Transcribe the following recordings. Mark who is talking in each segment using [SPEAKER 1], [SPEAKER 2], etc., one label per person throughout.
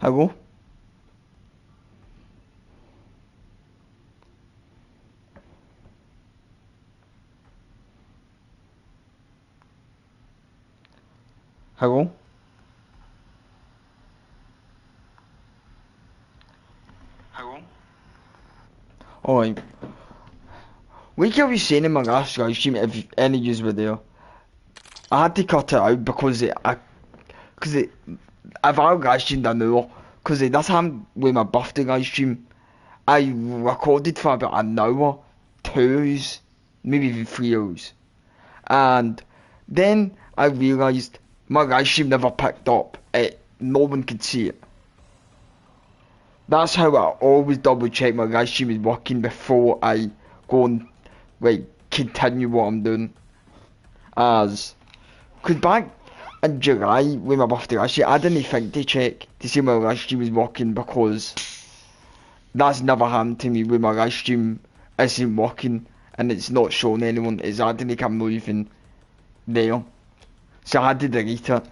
[SPEAKER 1] Hello? Hello? Hello? Alright. Like I was saying in my last live stream, if any of yous were there, I had to cut it out because I've had live streamed an hour, because this happened with my birthday live stream. I recorded for about an hour, 2 hours, maybe even 3 hours. And then I realised my live stream never picked up. No one could see it. That's how I always double check my live stream is working before I go and continue what I'm doing. Cause back in July with my birthday last year, I didn't think to check to see my live stream is working, because that's never happened to me. With my live stream isn't working and it's not showing anyone, it's acting like I'm not even there. So I had to delete it.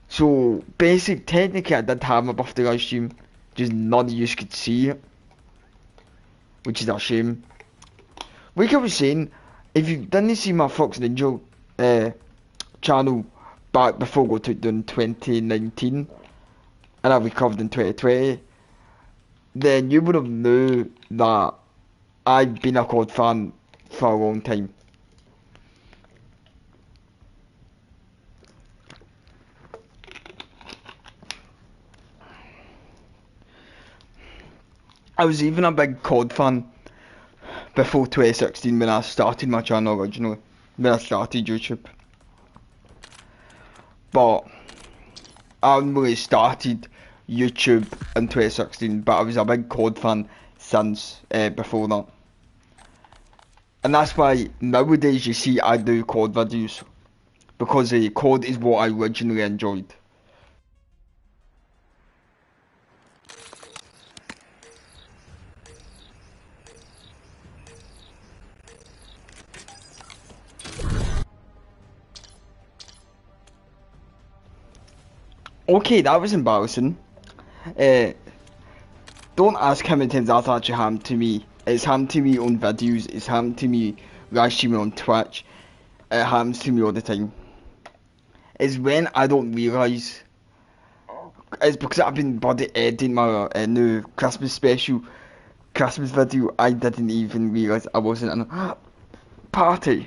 [SPEAKER 1] So technically I did have my birthday live stream, just none of you could see it, which is a shame. Like I was saying, if you didn't see my Fox Ninja channel back before I took down 2019 and I recovered in 2020, then you would have knew that I've been a COD fan for a long time. I was even a big COD fan before 2016 when I started my channel originally, when I started YouTube. But I hadn't really started YouTube in 2016, but I was a big COD fan since before that. And that's why nowadays you see I do COD videos, because COD is what I originally enjoyed. Okay, that was embarrassing. Don't ask how many times that's actually happened to me. It's happened to me on videos, it's happened to me live streaming on Twitch. It happens to me all the time. It's when I don't realise. It's because I've been bloody editing my new Christmas special, Christmas video. I didn't even realise I wasn't in a party.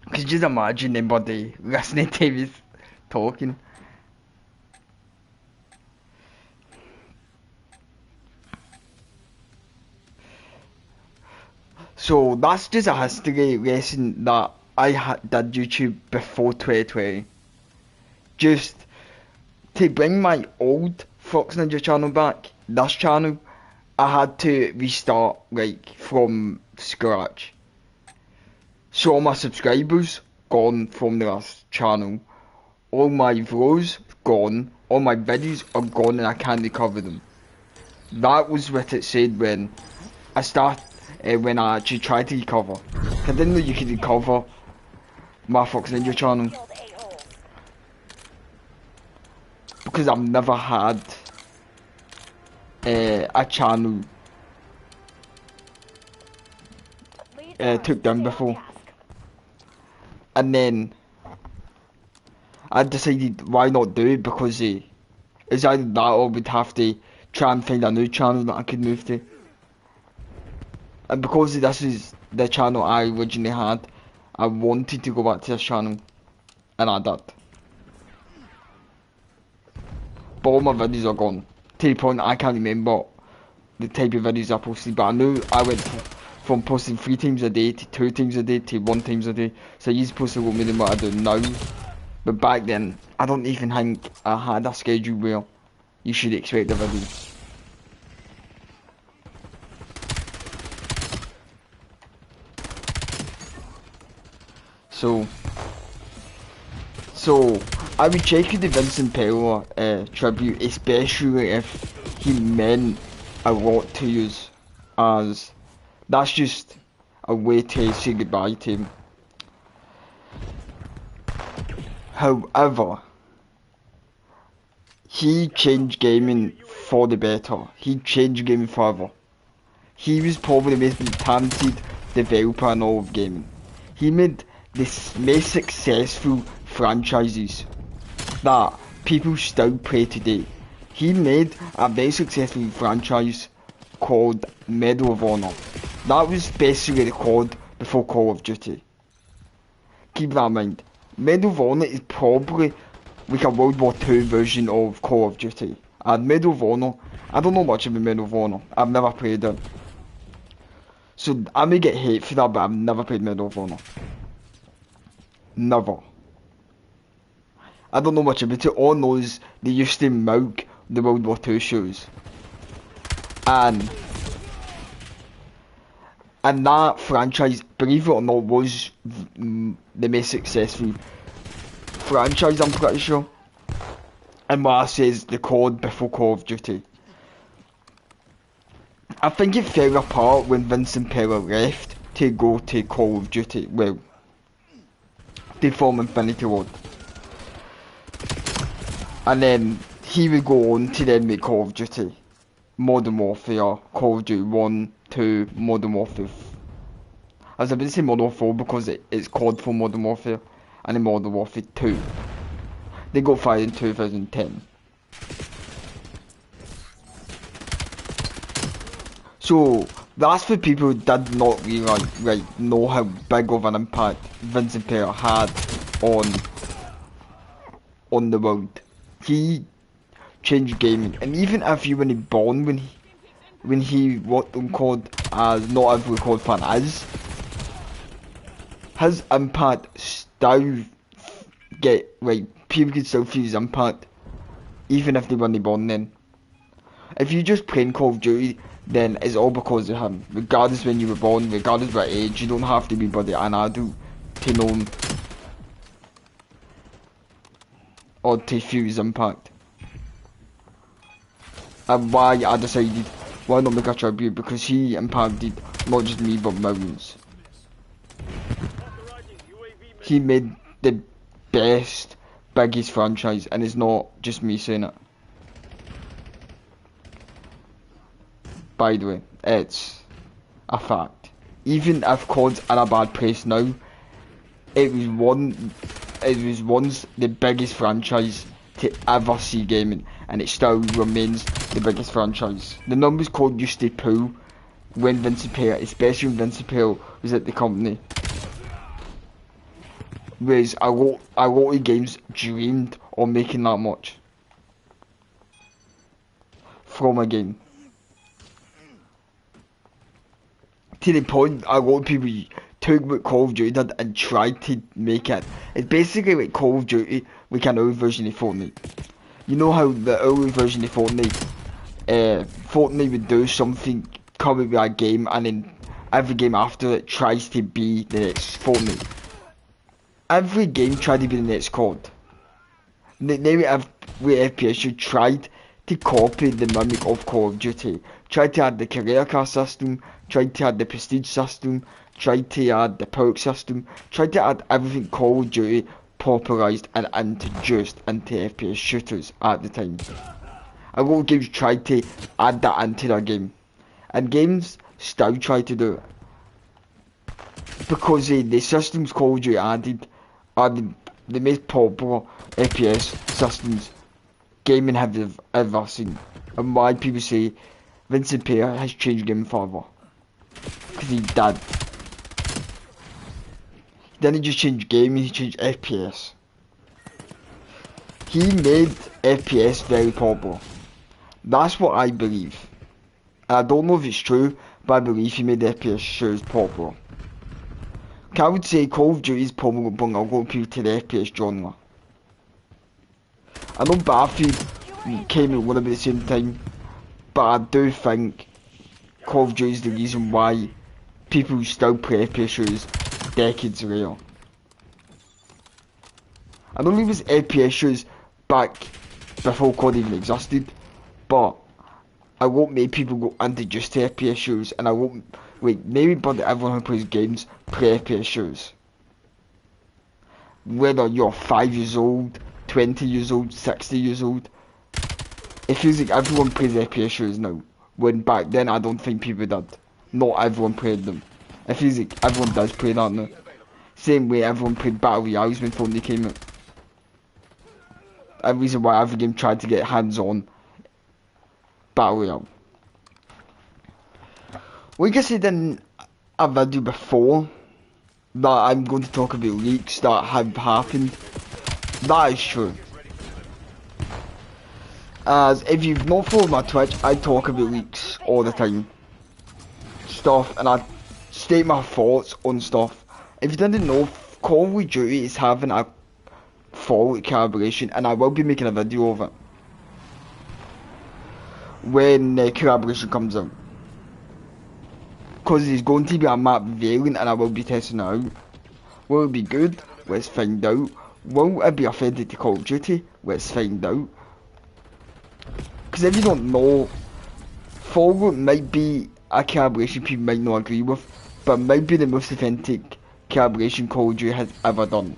[SPEAKER 1] Because just imagine anybody listening to me talking. So that's just a history lesson that I did YouTube before 2020. Just to bring my old Fox Ninja channel back, this channel, I had to restart from scratch. So all my subscribers gone from the last channel, all my views gone, all my videos are gone, and I can't recover them. That was what it said when when I actually tried to recover. I didn't know you could recover my Fox Ninja channel, because I've never had a channel took down before. And then I decided why not do it, because it's either that or we'd have to try and find a new channel that I could move to. And because this is the channel I originally had, I wanted to go back to this channel, and I did. But all my videos are gone, to the point I can't remember the type of videos I posted, but I knew I went from posting 3 times a day to 2 times a day to 1 times a day, so I used to post a lot more than what I do now. But back then, I don't even think I had a schedule where you should expect a video. So I would check the Vincent Pello tribute, especially if he meant a lot to you, as that's just a way to say goodbye to him. However, he changed gaming for the better. He changed gaming forever. He was probably the most talented developer in all of gaming. He made the most successful franchises that people still play today. He made a very successful franchise called Medal of Honor. That was basically the COD before Call of Duty. Keep that in mind. Medal of Honor is probably like a World War II version of Call of Duty. And Medal of Honor, I don't know much about Medal of Honor. I've never played it. So I may get hate for that, but I've never played Medal of Honor. Never. I don't know much about it. All I know is they used to milk the World War II shows. And that franchise, believe it or not, was the most successful franchise, I'm pretty sure. And what I say is the COD before Call of Duty. I think it fell apart when Vincent Perra left to go to Call of Duty. Well, to form Infinity Ward. And then he would go on to then make Call of Duty. Modern Warfare, Call of Duty 1, 2, Modern Warfare. I was about to say Modern Warfare 4 because it's called for Modern Warfare. And then Modern Warfare 2. They got fired in 2010. So that's for people who did not really know how big of an impact Vincent Perra had on the world. He changed gaming, and even if you weren't born when he what I'm called as not every COD fan is, his impact still people can still feel his impact even if they weren't born then. If you just playing Call of Duty, then it's all because of him. Regardless when you were born, regardless what age, you don't have to be bloody an adult to know him or to feel his impact. And why I decided why not make a tribute, because he impacted not just me but millions. He made the best, biggest franchise, and it's not just me saying it. By the way, it's a fact. Even if COD's in a bad place now, it was once the biggest franchise to ever see gaming, and it still remains the biggest franchise. The numbers COD used to pull when Vincent Perra, especially when Vincent Perra was at the company, whereas a lot of games dreamed of making that much from a game. To the point a lot of people took what Call of Duty did and tried to make it. It's basically like Call of Duty, like an old version of Fortnite. You know how the old version of Fortnite, Fortnite would do something, come up with a game, and then every game after it tries to be the next Fortnite. Every game tried to be the next COD. Now with FPS, you tried to copy the mimic of Call of Duty. Tried to add the career car system, tried to add the prestige system, tried to add the perk system, tried to add everything Call of Duty popularised and introduced into FPS shooters at the time. A lot of games tried to add that into their game, and games still try to do it. Because the systems Call of Duty added are the most popular FPS systems gaming have ever seen, and why people say Vincent Perra has changed gaming forever. Because he did. He didn't just change gaming, he changed FPS. He made FPS very popular. That's what I believe. And I don't know if it's true, but I believe he made FPS shows popular. I would say Call of Duty is probably bringing a lot of people to the FPS genre. I know Battlefield came out a little bit at the same time, but I do think Call of Duty is the reason why people still play FPS shows decades later. I don't think it was FPS shows back before COD even existed, but I won't make people go into just FPS shows, and I won't maybe but everyone who plays games play FPS shows. Whether you're 5 years old, 20 years old, 60 years old, It feels like everyone plays FPS shows now. When back then, I don't think people did. Not everyone played them. It feels like everyone does play that now. Same way everyone played Battle Royales when they came out. A reason why every game tried to get hands-on Battle Royale. Like I said in a video before, that I'm going to talk about leaks that have happened. That is true. As if you've not followed my Twitch, I talk about leaks all the time. Stuff, and I state my thoughts on stuff. If you didn't know, Call of Duty is having a Fallout collaboration, and I will be making a video of it when the collaboration comes out. Because there's going to be a map variant, and I will be testing it out. Will it be good? Let's find out. Will it be offended to Call of Duty? Let's find out. Because if you don't know, Fallout might be a collaboration people might not agree with, but might be the most authentic collaboration Call of Duty has ever done.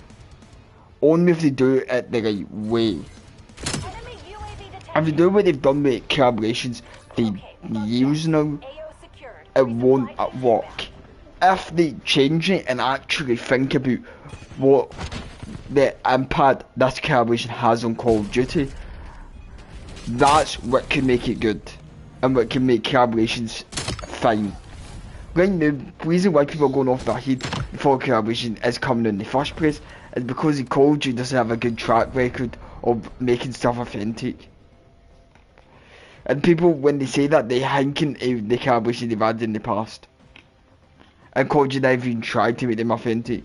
[SPEAKER 1] Only if they do it the right way. If they do what they've done with collaborations for years now, it won't work. If they change it and actually think about what the impact this collaboration has on Call of Duty, that's what can make it good, and what can make collaborations fine. Right now, the reason why people are going off their head before collaboration is coming in the first place is because Call of Duty doesn't have a good track record of making stuff authentic. And people, when they say that, they're hinking at the collaboration they've had in the past. And Call of Duty never even tried to make them authentic.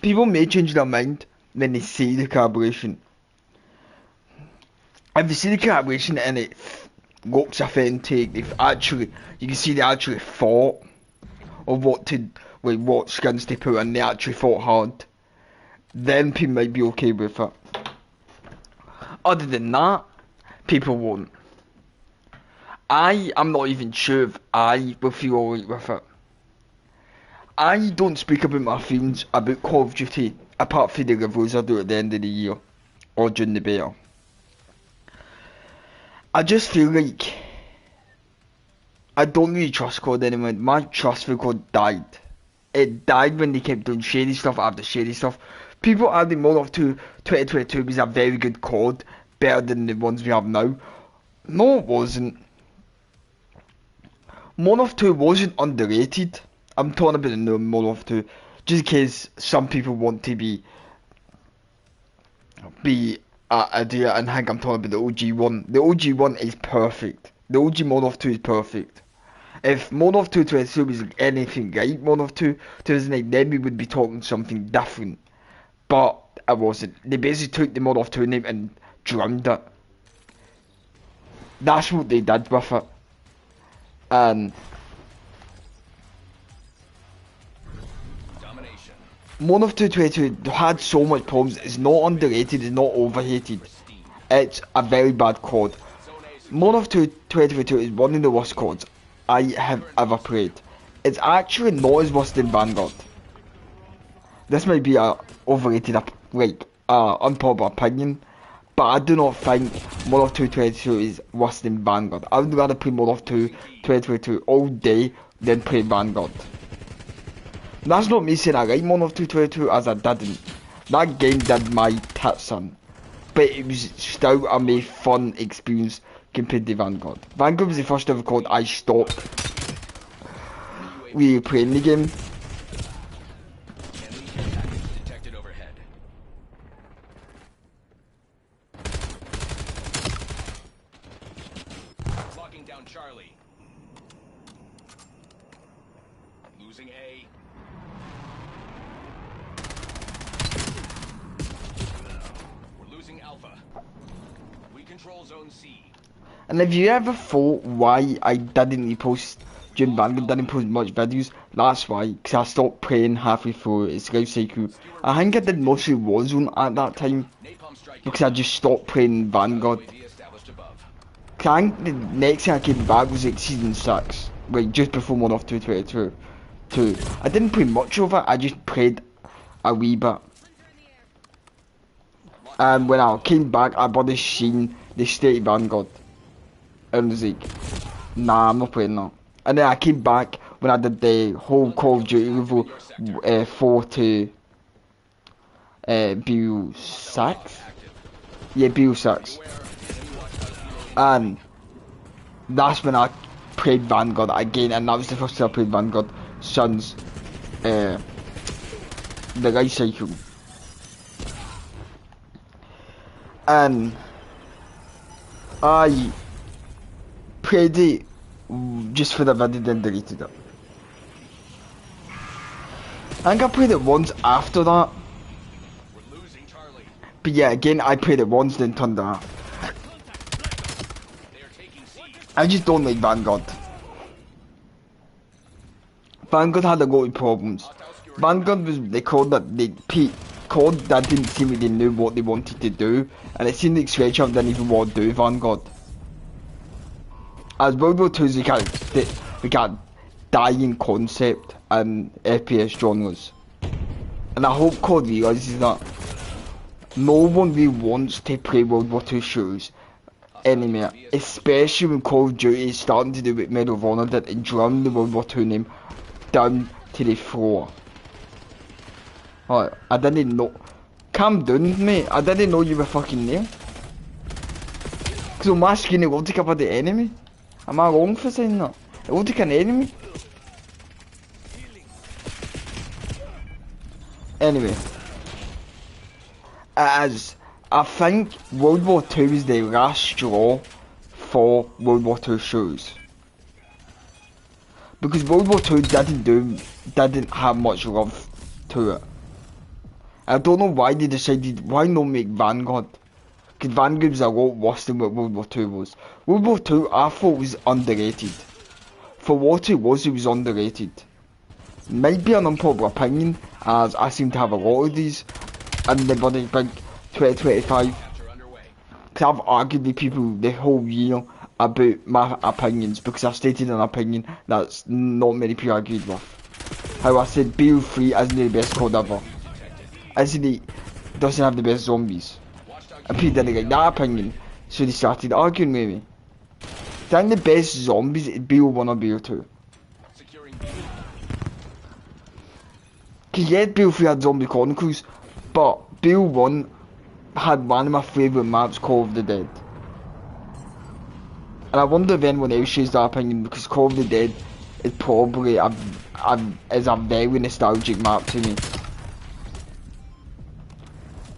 [SPEAKER 1] People may change their mind when they see the collaboration. If they see the collaboration and it looks authentic, you can see they actually thought of what skins they put and they actually thought hard, then people might be okay with it. Other than that, people won't. I'm not even sure if I will feel alright with it. I don't speak about my feelings about Call of Duty apart from the reviews I do at the end of the year or during the beta. I just feel like I don't really trust COD anymore. My trust for COD died. It died when they kept doing shady stuff after shady stuff. People adding Modern Warfare 2 2022 was a very good COD, better than the ones we have now. No, it wasn't. Modern Warfare 2 wasn't underrated. I'm talking about the new Modern Warfare 2, just in case some people want to be idea and think I'm talking about the OG one. The OG one is perfect. The OG Modern Warfare 2 is perfect. If Modern Warfare 2 2022 was anything like Modern Warfare 2 2008, then we would be talking something different. But it wasn't. They basically took the Modern Warfare 2 name and drowned it. That's what they did with it. And Modern Warfare 2 2022 had so much problems. It's not underrated, it's not overhated. It's a very bad COD. Modern Warfare 2 2022 is one of the worst CODs I have ever played. It's actually not as worse than Vanguard. This might be a overrated, unpopular opinion, but I do not think Modern Warfare 2 2022 is worse than Vanguard. I would rather play Modern Warfare 2 2022 all day than play Vanguard. That's not me saying I like Modern Warfare 2 2022, as I didn't. That game did my tits in. But it was still a more fun experience compared to Vanguard. Vanguard was the first ever COD I stopped really playing the game.
[SPEAKER 2] Locking down Charlie. Losing A. We're losing Alpha. We control Zone C.
[SPEAKER 1] And if you ever thought why I didn't post during Vanguard, didn't post much videos, that's why, because I stopped playing halfway through its life cycle. I think I did mostly Warzone at that time, because I just stopped playing Vanguard. Cause I think the next thing I came back was like Season 6, like just before Modern Warfare 2 2022. I didn't play much of it, I just played a wee bit. And when I came back, I bought this Sheen, the State Vanguard. And I was like, nah, I'm not playing that. And then I came back when I did the whole Call of Duty level 4 to BU6. Yeah, BU6. And that's when I played Vanguard again, and that was the first time I played Vanguard since the life cycle. And I played it just for the video, then deleted it. I think I played it once after that.
[SPEAKER 2] We're losing Charlie.
[SPEAKER 1] But yeah, again, I played it once, then turned it off.
[SPEAKER 2] They are taking C.
[SPEAKER 1] I just don't like Vanguard. Vanguard had a lot of problems. Vanguard was the code that code that didn't seem like they knew what they wanted to do, and it seemed like Sledgehammer didn't even want to do Vanguard. As World War II's we got dying concept and FPS genres. And I hope COD realises that no one really wants to play World War II shooters anymore, especially when Call of Duty is starting to do what Medal of Honor did and drum the World War II name down to the floor. Alright, I didn't know. Calm down, mate. I didn't know you were fucking there. Cause on my screen it looked like about the enemy. Am I wrong for saying that? It looked like an enemy. Anyway, as I think World War II is the last straw for World War II shows. Because World War II didn't have much love to it. I don't know why they decided, why not make Vanguard? Because Vanguard was a lot worse than what World War II was. World War II I thought was underrated. For what it was underrated. Might be an unpopular opinion, as I seem to have a lot of these in the bloody big 2025. Because I've argued with people the whole year about my opinions, because I've stated an opinion that's not many people agreed with. How I said BO3 isn't the best code ever. Isn't it doesn't have the best zombies. And people didn't like that opinion, so they started arguing with me. I think the best zombies is BO1 or BO2. Because yeah, BO3 had Zombie Chronicles, but BO1 had one of my favourite maps, Call of the Dead. And I wonder if anyone else shares that opinion, because Call of the Dead is probably is a very nostalgic map to me.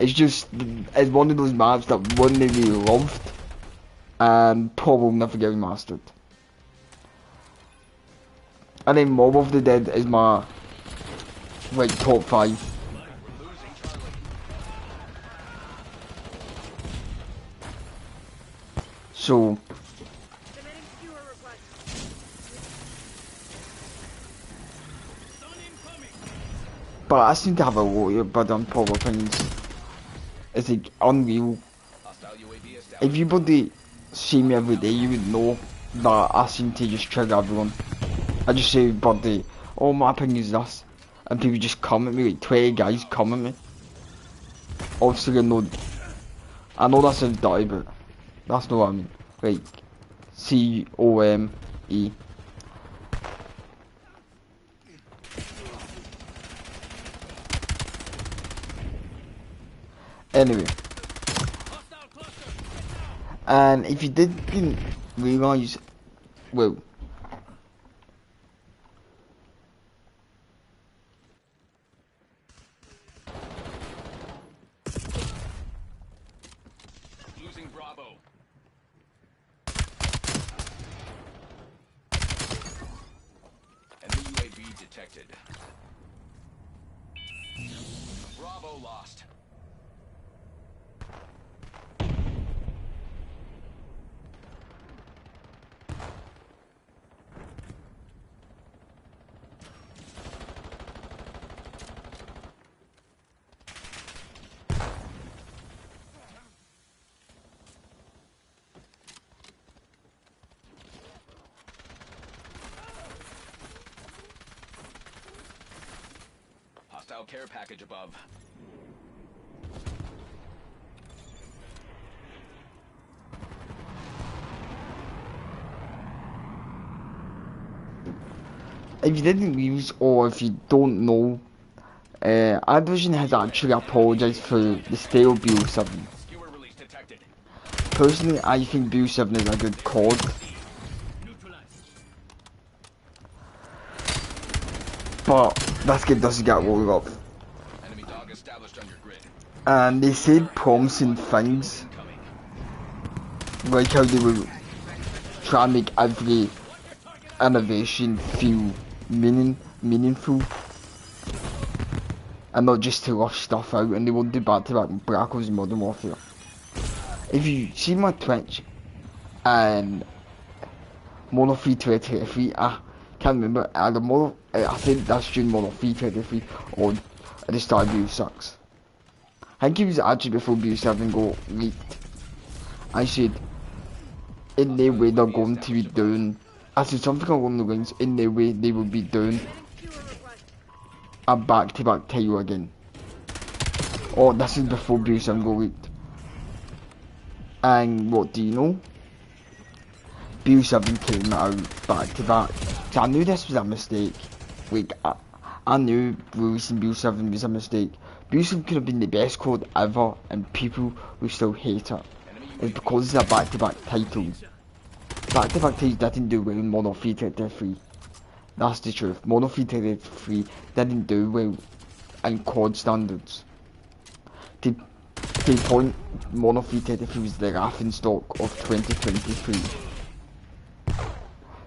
[SPEAKER 1] It's one of those maps that one really loved and probably never get remastered. And then Mob of the Dead is my like top 5. So but I seem to have a lot of bad unpopular opinions. It's like unreal. If you buddy see me every day, you would know that I seem to just trigger everyone. I just say, buddy, oh my opinion is this, and people just come at me, like 20 guys come at me. Obviously I know that sounds dirty, but that's not what I mean. Like, COME. Anyway, and if you didn't realise, well,
[SPEAKER 2] Losing Bravo. Enemy UAV detected. Bravo lost. Hostile care package above.
[SPEAKER 1] if you didn't use or if you don't know, Activision has actually apologised for the stale BO7.
[SPEAKER 2] Skewer release detected.
[SPEAKER 1] Personally, I think BO7 is a good COD, but this game doesn't get rolled up.
[SPEAKER 2] Enemy dog established on your grid.
[SPEAKER 1] And they said promising things, like how they would try and make every innovation feel meaningful, and not just to rush stuff out, and they won't do back-to-back Black Ops and Modern Warfare. If you see my Twitch and Modern 3 2023, I can't remember, I said that's during Modern 3 2023 or at the start of BO6. I think it was actually before BO7 got leaked. I said, in their way they're going to be doing, I said something along the lines, in their way they will be doing a back-to-back title again. Oh, this is before BO7 got leaked. And what do you know? BO7 came out back-to-back. So I knew this was a mistake. Like, I knew releasing BO7 was a mistake. BO7 could have been the best code ever and people would still hate it. It's because it's a back-to-back title. Back-to-back titles didn't do well in Modern 3 3. That's the truth. Modern 3 3 didn't do well in COD standards. To point, Modern 3 3 was the laughing stock of 2023.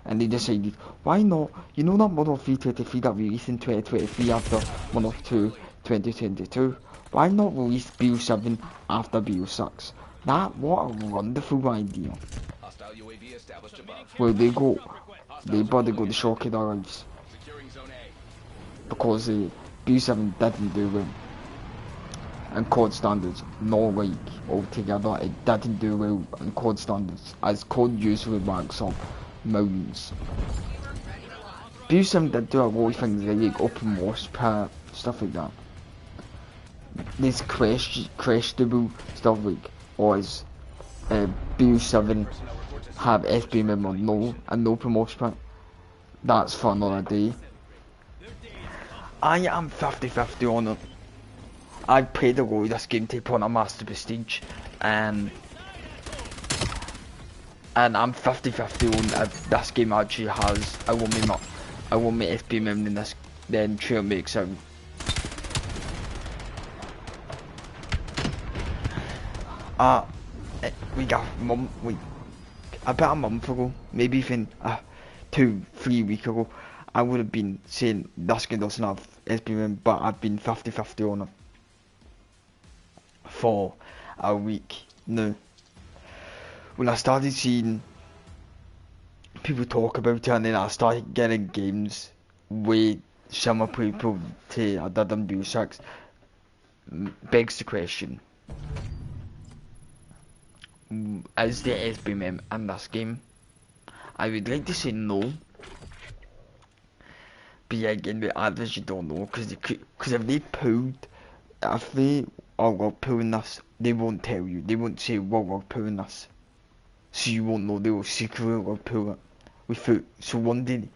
[SPEAKER 1] And they decided, why not? You know that Modern 3 3 that released in 2023 after Modern 2 2022? Why not release BO7 after BO6? What a wonderful idea.
[SPEAKER 2] Hostile UAV established above.
[SPEAKER 1] Well, they better go the shock of their lives.
[SPEAKER 2] Securing zone A.
[SPEAKER 1] Because BO7 didn't do well. And COD standards, not like altogether, it didn't do well in COD standards, as COD usually ranks up millions. BO7 did do a lot of things like open mosh pit, stuff like that. There's questionable stuff like, or is BO7 have SBM or no, and no open mosh pit? That's for another day. I am 50-50 on it. I played a lot of this game to put on a Master Prestige, and I'm 50-50 on if this game actually has I want me SPM in this, then Trail makes out. We got about a month ago, maybe even 2-3 weeks ago, I would have been saying this game doesn't have SPM, but I've been 50-50 on it for a week now. When I started seeing people talk about it, and then I started getting games with similar people to I did in BO6, begs the question, is there SBM in this game? I would like to say no, but yeah, again, with others you don't know, because if they are pulling this, they won't tell you, they won't say, well, we're pulling this, so you won't know, they will secretly pull it. So one day,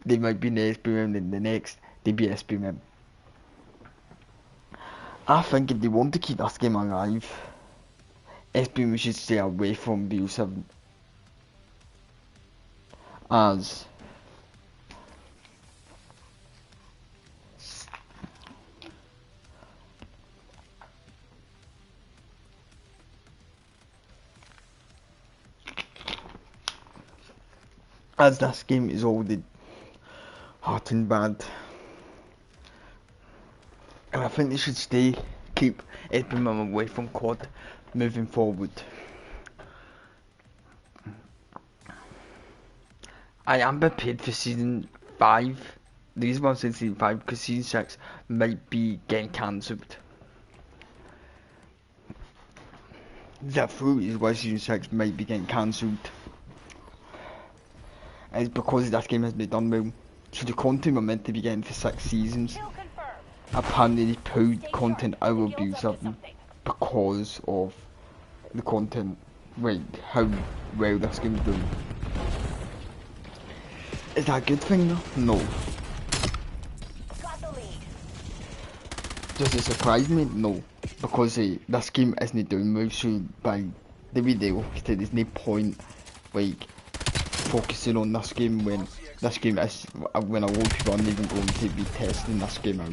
[SPEAKER 1] they might be in the SBM, and the next, they be SBM. I think if they want to keep this game alive, SBM should stay away from BO7. As this game is already hot and bad, and I think they should keep SBM away from COD moving forward. I am prepared for season 5. The reason why I'm saying season 5 because season 6 might be getting cancelled. That through is why season 6 might be getting cancelled. It's because that game hasn't been done well. So the content we're meant to be getting for 6 seasons, apparently they pulled content out of BO7 because of the content, how well this game's doing. Is that a good thing though? No.
[SPEAKER 3] Got the lead.
[SPEAKER 1] Does it surprise me? No. Because this game isn't doing well, so by the way they look at it, there's no point like focusing on this game when this game is when a lot of people aren't even going to be testing this game out.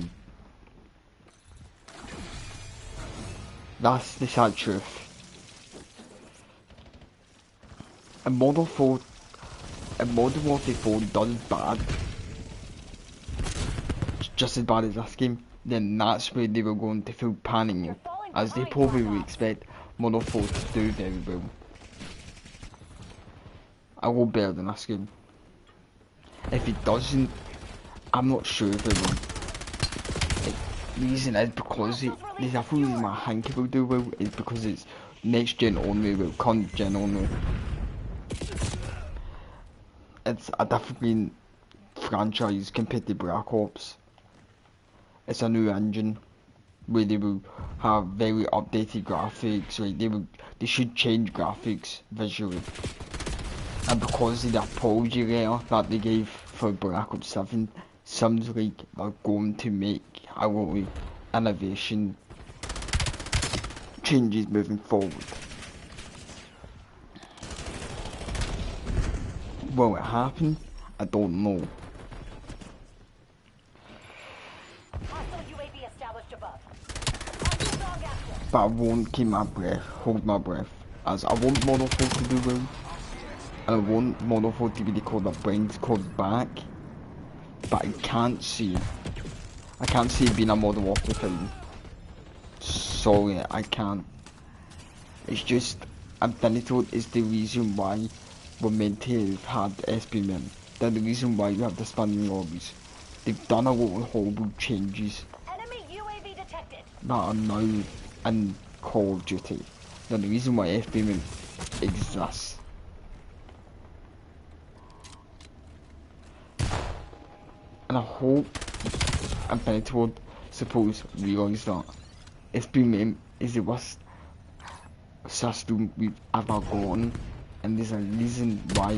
[SPEAKER 1] That's the sad truth. And Modern Warfare 4 does bad, just as bad as this game, then that's where they were going to full panic mode, as they probably would expect Modern 4 to do very well. A lot better than this game. If it doesn't, I'm not sure if it will. The reason is because there's a few reasons I think it will do well, is because it's next gen only, well, current gen only. It's a different franchise compared to Black Ops. It's a new engine where they will have very updated graphics. Like they should change graphics visually. And because of the apology letter that they gave for Black Ops 7, sounds like they're going to make a lot of innovation changes moving forward. Will it happen? I don't know.
[SPEAKER 3] Hostile UAV established above. Hostile dog active.
[SPEAKER 1] But I won't keep my breath, hold my breath, as I want Modern 4 to do well, and I want Modern 4 to be the code that brings COD back, but I can't see it being a Modern Warfare film. Sorry, I can't. It's just, Infinity Ward is the reason why we're meant to have had SBM. They're the reason why we have the spanning lobbies. They've done a lot of horrible changes
[SPEAKER 3] Enemy UAV detected.
[SPEAKER 1] that are now in Call of Duty. They're the reason why SBM exists. And I hope Infinity Ward suppose realise that SBM is the worst system we've ever gotten, and there's a reason why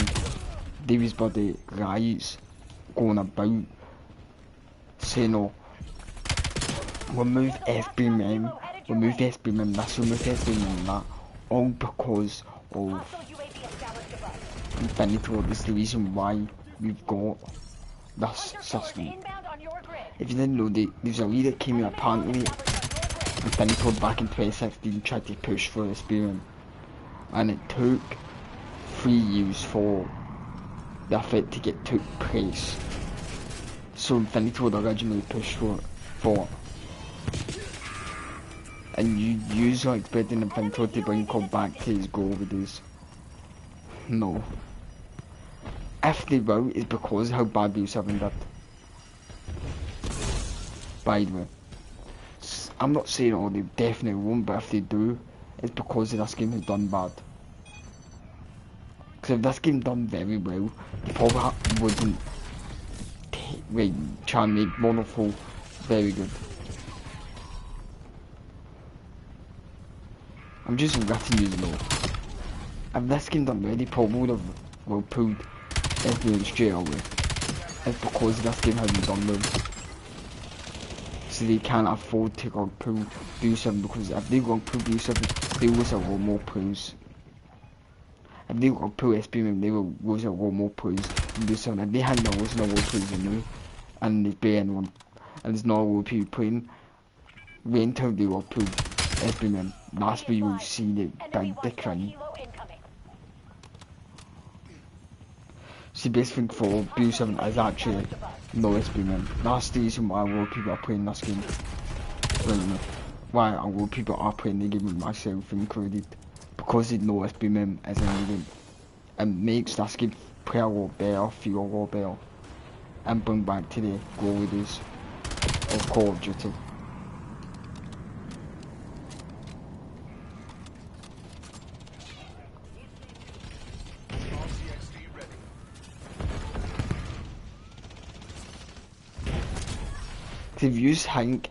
[SPEAKER 1] Davis Buddy guys going about saying, oh, remove FBM, remove FBM this, remove FBM that, all because of
[SPEAKER 3] Hostile UAV established above.
[SPEAKER 1] Infinity Ward is the reason why we've got this
[SPEAKER 3] Hunter forward
[SPEAKER 1] system.
[SPEAKER 3] inbound on your grid.
[SPEAKER 1] If you didn't know, there's a leader that came out apparently
[SPEAKER 3] Established on your grid.
[SPEAKER 1] Infinity Ward back in 2016 tried to push for SBM, and it took 3 years for the effort to took place. So Infinity Ward originally pushed for it. And you are expecting Infinity Ward to bring COD back to his glory days. No. If they will, it's because of how bad BO7 did. By the way. I'm not saying, oh, they definitely won't, but if they do, it's because of this game has done bad. Because if this game done very well, they probably wouldn't try and make Modern 4 very good. I'm just letting you know. If this game done well, they probably would have pulled everyone straight away. It's because this game hasn't done well. So they can't afford to go pull BO7, because if they go pull BO7, they lose a lot more players. If they go pull SBM, they will lose a lot more players than BO7. If they hadn't been losing a lot of players now, and there's barely anyone, and there's not a lot of people playing, wait until they go pull SBM. That's where you will see the big decline. So the best thing for BO7 is actually no SBM. That's the reason why a lot of people are playing this game right now. Why a lot of people are playing the game with myself included. Because they know SBM is in the game. It makes this game play a lot better, feel a lot better, and bring back to the glory days of Call of Duty. If you think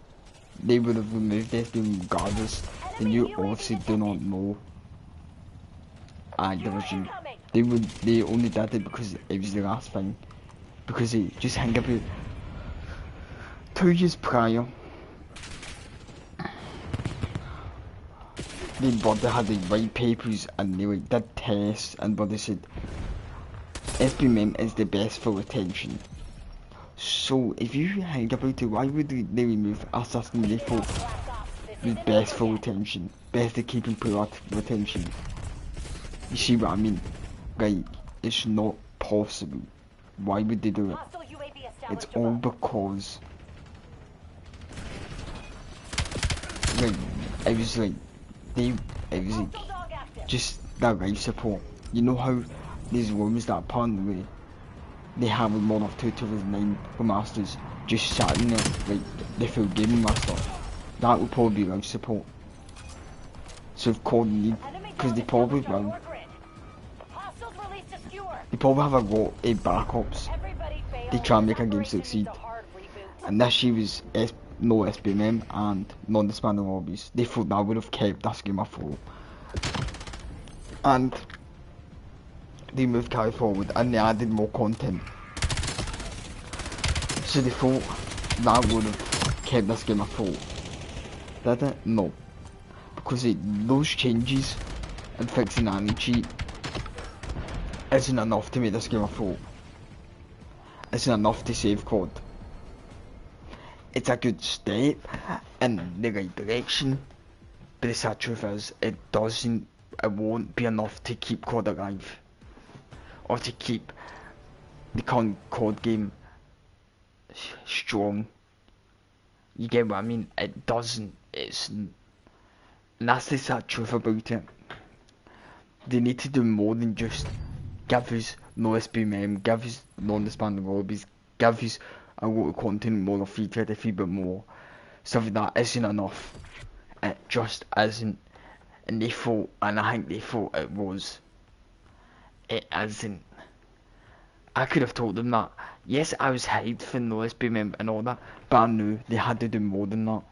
[SPEAKER 1] they would have removed SBM regardless, then you obviously do not know Activision. They only did it because it was the last thing because they just hang about 2 years prior. They had the white papers and they like did tests and they said SBMM is the best for retention. So if you hang about it, why would they remove Assassin Default with best for retention? Best at keeping player retention. You see what I mean? Like, it's not possible. Why would they do it?
[SPEAKER 3] Hostile UAV
[SPEAKER 1] It's
[SPEAKER 3] established
[SPEAKER 1] all
[SPEAKER 3] above.
[SPEAKER 1] because like it was like it was like
[SPEAKER 3] Hostile dog active.
[SPEAKER 1] just that life support. You know how these rooms that apparently they have in Modern Warfare 2 2009 remasters just sat in there like the full gaming master. That would probably be life support. So if COD need,
[SPEAKER 3] Enemy
[SPEAKER 1] because
[SPEAKER 3] dog
[SPEAKER 1] they probably
[SPEAKER 3] established on
[SPEAKER 1] will,
[SPEAKER 3] your grid. Hostiles released a skewer.
[SPEAKER 1] they probably have a lot of backups.
[SPEAKER 3] Everybody failed.
[SPEAKER 1] They try and make
[SPEAKER 3] This
[SPEAKER 1] a game
[SPEAKER 3] operation
[SPEAKER 1] succeed.
[SPEAKER 3] needs a hard reboot.
[SPEAKER 1] And this year was no SBMM and non-disbanding lobbies. They thought that would have kept this game afloat. And they moved carry forward and they added more content. So they thought that would have kept this game afloat. Did it? No. Because those changes and fixing anti-cheat isn't enough to make this game afloat. Isn't enough to save COD. It's a good step in the right direction, but the sad truth is it won't be enough to keep COD alive. Or to keep the current COD game strong. You get what I mean? It doesn't. And that's the sad truth about it. They need to do more than just give us no SBMM, give us non-disbanding lobbies, give us a lot of content, more of free to a bit more. Stuff like that isn't enough. It just isn't. And they thought, and I think they thought it was. It isn't. I could have told them that. Yes, I was hyped for no SBMM and all that, but I knew they had to do more than that.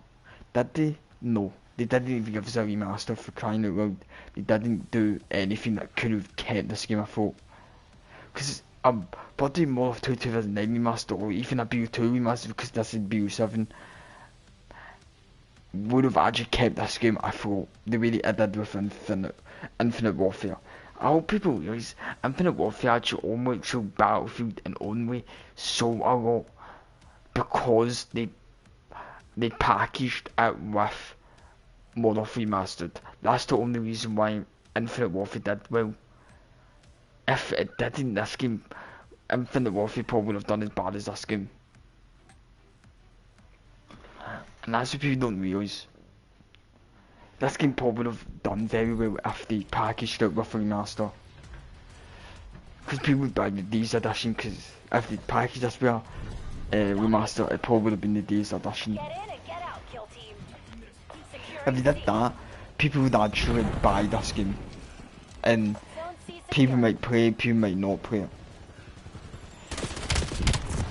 [SPEAKER 1] Did they? No. They didn't even give us a remaster, for crying out loud. They didn't do anything that could have kept this game afloat. Because probably more of 2009 remaster or even a BO2 remaster, because this is BO7, would have actually kept this game afloat the way it did with Infinite Warfare. I hope people realise Infinite Warfare actually only showed Battlefield and only sold a lot because they packaged it with Modern Warfare Remastered. That's the only reason why Infinite Warfare did well. If it didn't, this game, Infinite Warfare probably would have done as bad as this game. And that's what people don't realise. This game probably would have done very well if they packaged it with a remaster. Because people would buy the Days Edition, because if they packaged this with a remaster, it probably would have been the Days Edition.
[SPEAKER 3] Get in and get out, kill team.
[SPEAKER 1] If they did that, people would actually buy this game. And
[SPEAKER 3] Zone C
[SPEAKER 1] people
[SPEAKER 3] secure.
[SPEAKER 1] might play it, people might not play it.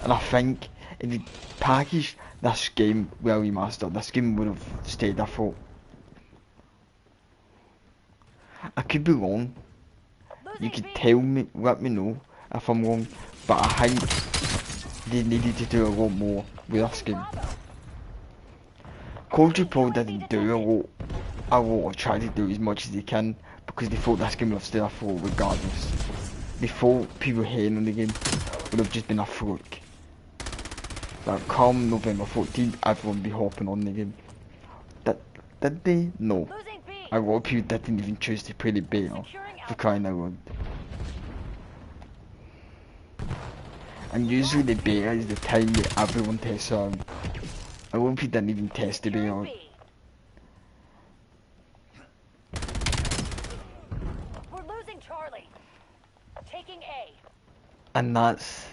[SPEAKER 1] And I think if they packaged this game with a remaster, this game would have stayed afloat. I could be wrong. You
[SPEAKER 3] Losing
[SPEAKER 1] could
[SPEAKER 3] B.
[SPEAKER 1] tell me, let me know if I'm wrong, but I think they needed to do a lot more with this game.
[SPEAKER 3] Bravo.
[SPEAKER 1] Call of Duty probably didn't do a lot or try to do as much as they can because they thought this game would have stayed afloat regardless. They thought people hating on the game would have just been a fluke. Like come November 14th, everyone would be hopping on the game. Did they? No.
[SPEAKER 3] Losing B.
[SPEAKER 1] A lot of people didn't even choose to play the beta for crying out loud. And usually the beta is the time that everyone tests out. A lot of people didn't even test the beta
[SPEAKER 3] Securing
[SPEAKER 1] out.
[SPEAKER 3] B. We're losing Charlie. Taking A.
[SPEAKER 1] And that's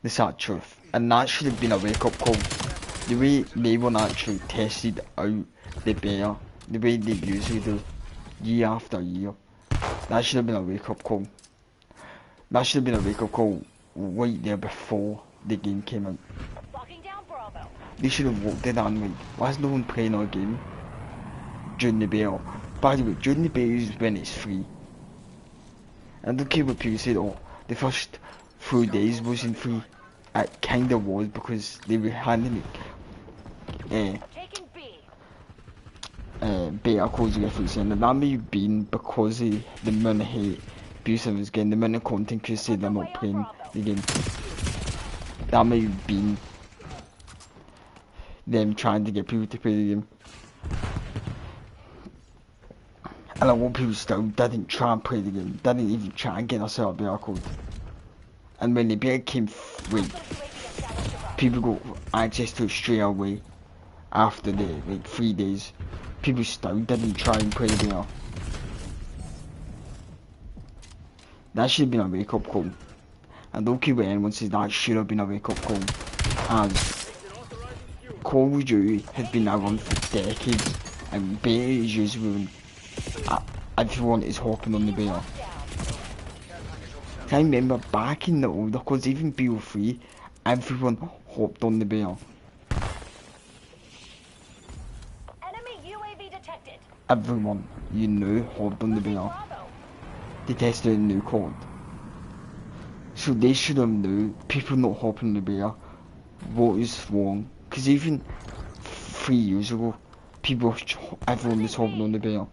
[SPEAKER 1] the sad truth. And that should have been a wake up call. The way they weren't actually tested out the beta, the way they usually do, year after year. That should have been a wake up call. That should have been a wake up call right there before the game came out.
[SPEAKER 3] Locking down Bravo.
[SPEAKER 1] They should have walked it and went, why is no one playing our game during the beta? By the way, during the beta is when it's free. And I don't care what people said, oh, the first 3 days wasn't free. it kinda was because they were handing it
[SPEAKER 3] Taking B.
[SPEAKER 1] Better Calls of Duty, and that may have been because of the amount of hate Abusive was getting, the amount of content creators say they're not playing the game. That may have been them trying to get people to play the game. And a lot of people still didn't try and play the game, didn't even try and get us out of better code. And when the beta came people got access to it straight away after the 3 days. People still didn't try and play the beta. That should have been a wake up call. And don't care what anyone says, that should have been a wake up call. As Call of Duty has been around for decades, and beta is usually when everyone is hopping on the beta. I remember back in the older codes, even BO3, everyone hopped on the beta.
[SPEAKER 3] Enemy UAV detected.
[SPEAKER 1] Everyone you knew hopped on the
[SPEAKER 3] Losing
[SPEAKER 1] beta.
[SPEAKER 3] Bravo.
[SPEAKER 1] They tested a new code. So they should have known people not hopping on the beta what is wrong. Because even 3 years ago, everyone was hopping on the beta.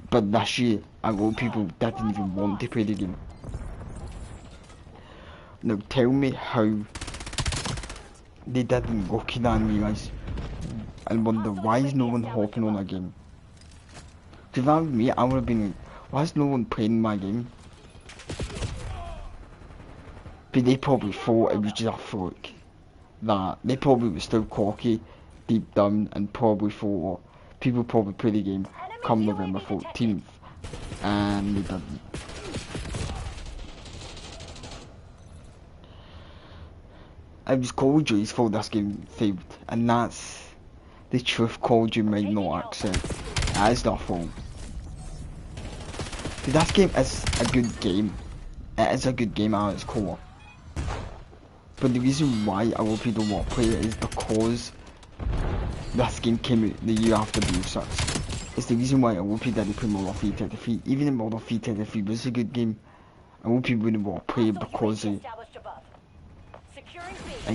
[SPEAKER 1] But this year, a lot of people didn't even want to play the game. Now tell me how they didn't look at that and realise and wonder why is no one hopping on a game. Because if that was me, I would have been like, why is no one playing my game? But they probably thought it was just a fluke. That they probably were still cocky deep down and probably thought people probably play the game come November 14th, and they didn't. It was Call of Duty's fault this game failed, and that's the truth Call of Duty might not accept. That is their fault. This game is a good game. It is a good game at its core. But the reason why a lot of people won't play it is because this game came out the year after BO6. It's the reason why a lot of people didn't play Modern Warfare 33. Even if Modern Warfare 33 was a good game, a lot of people wouldn't want to play it because it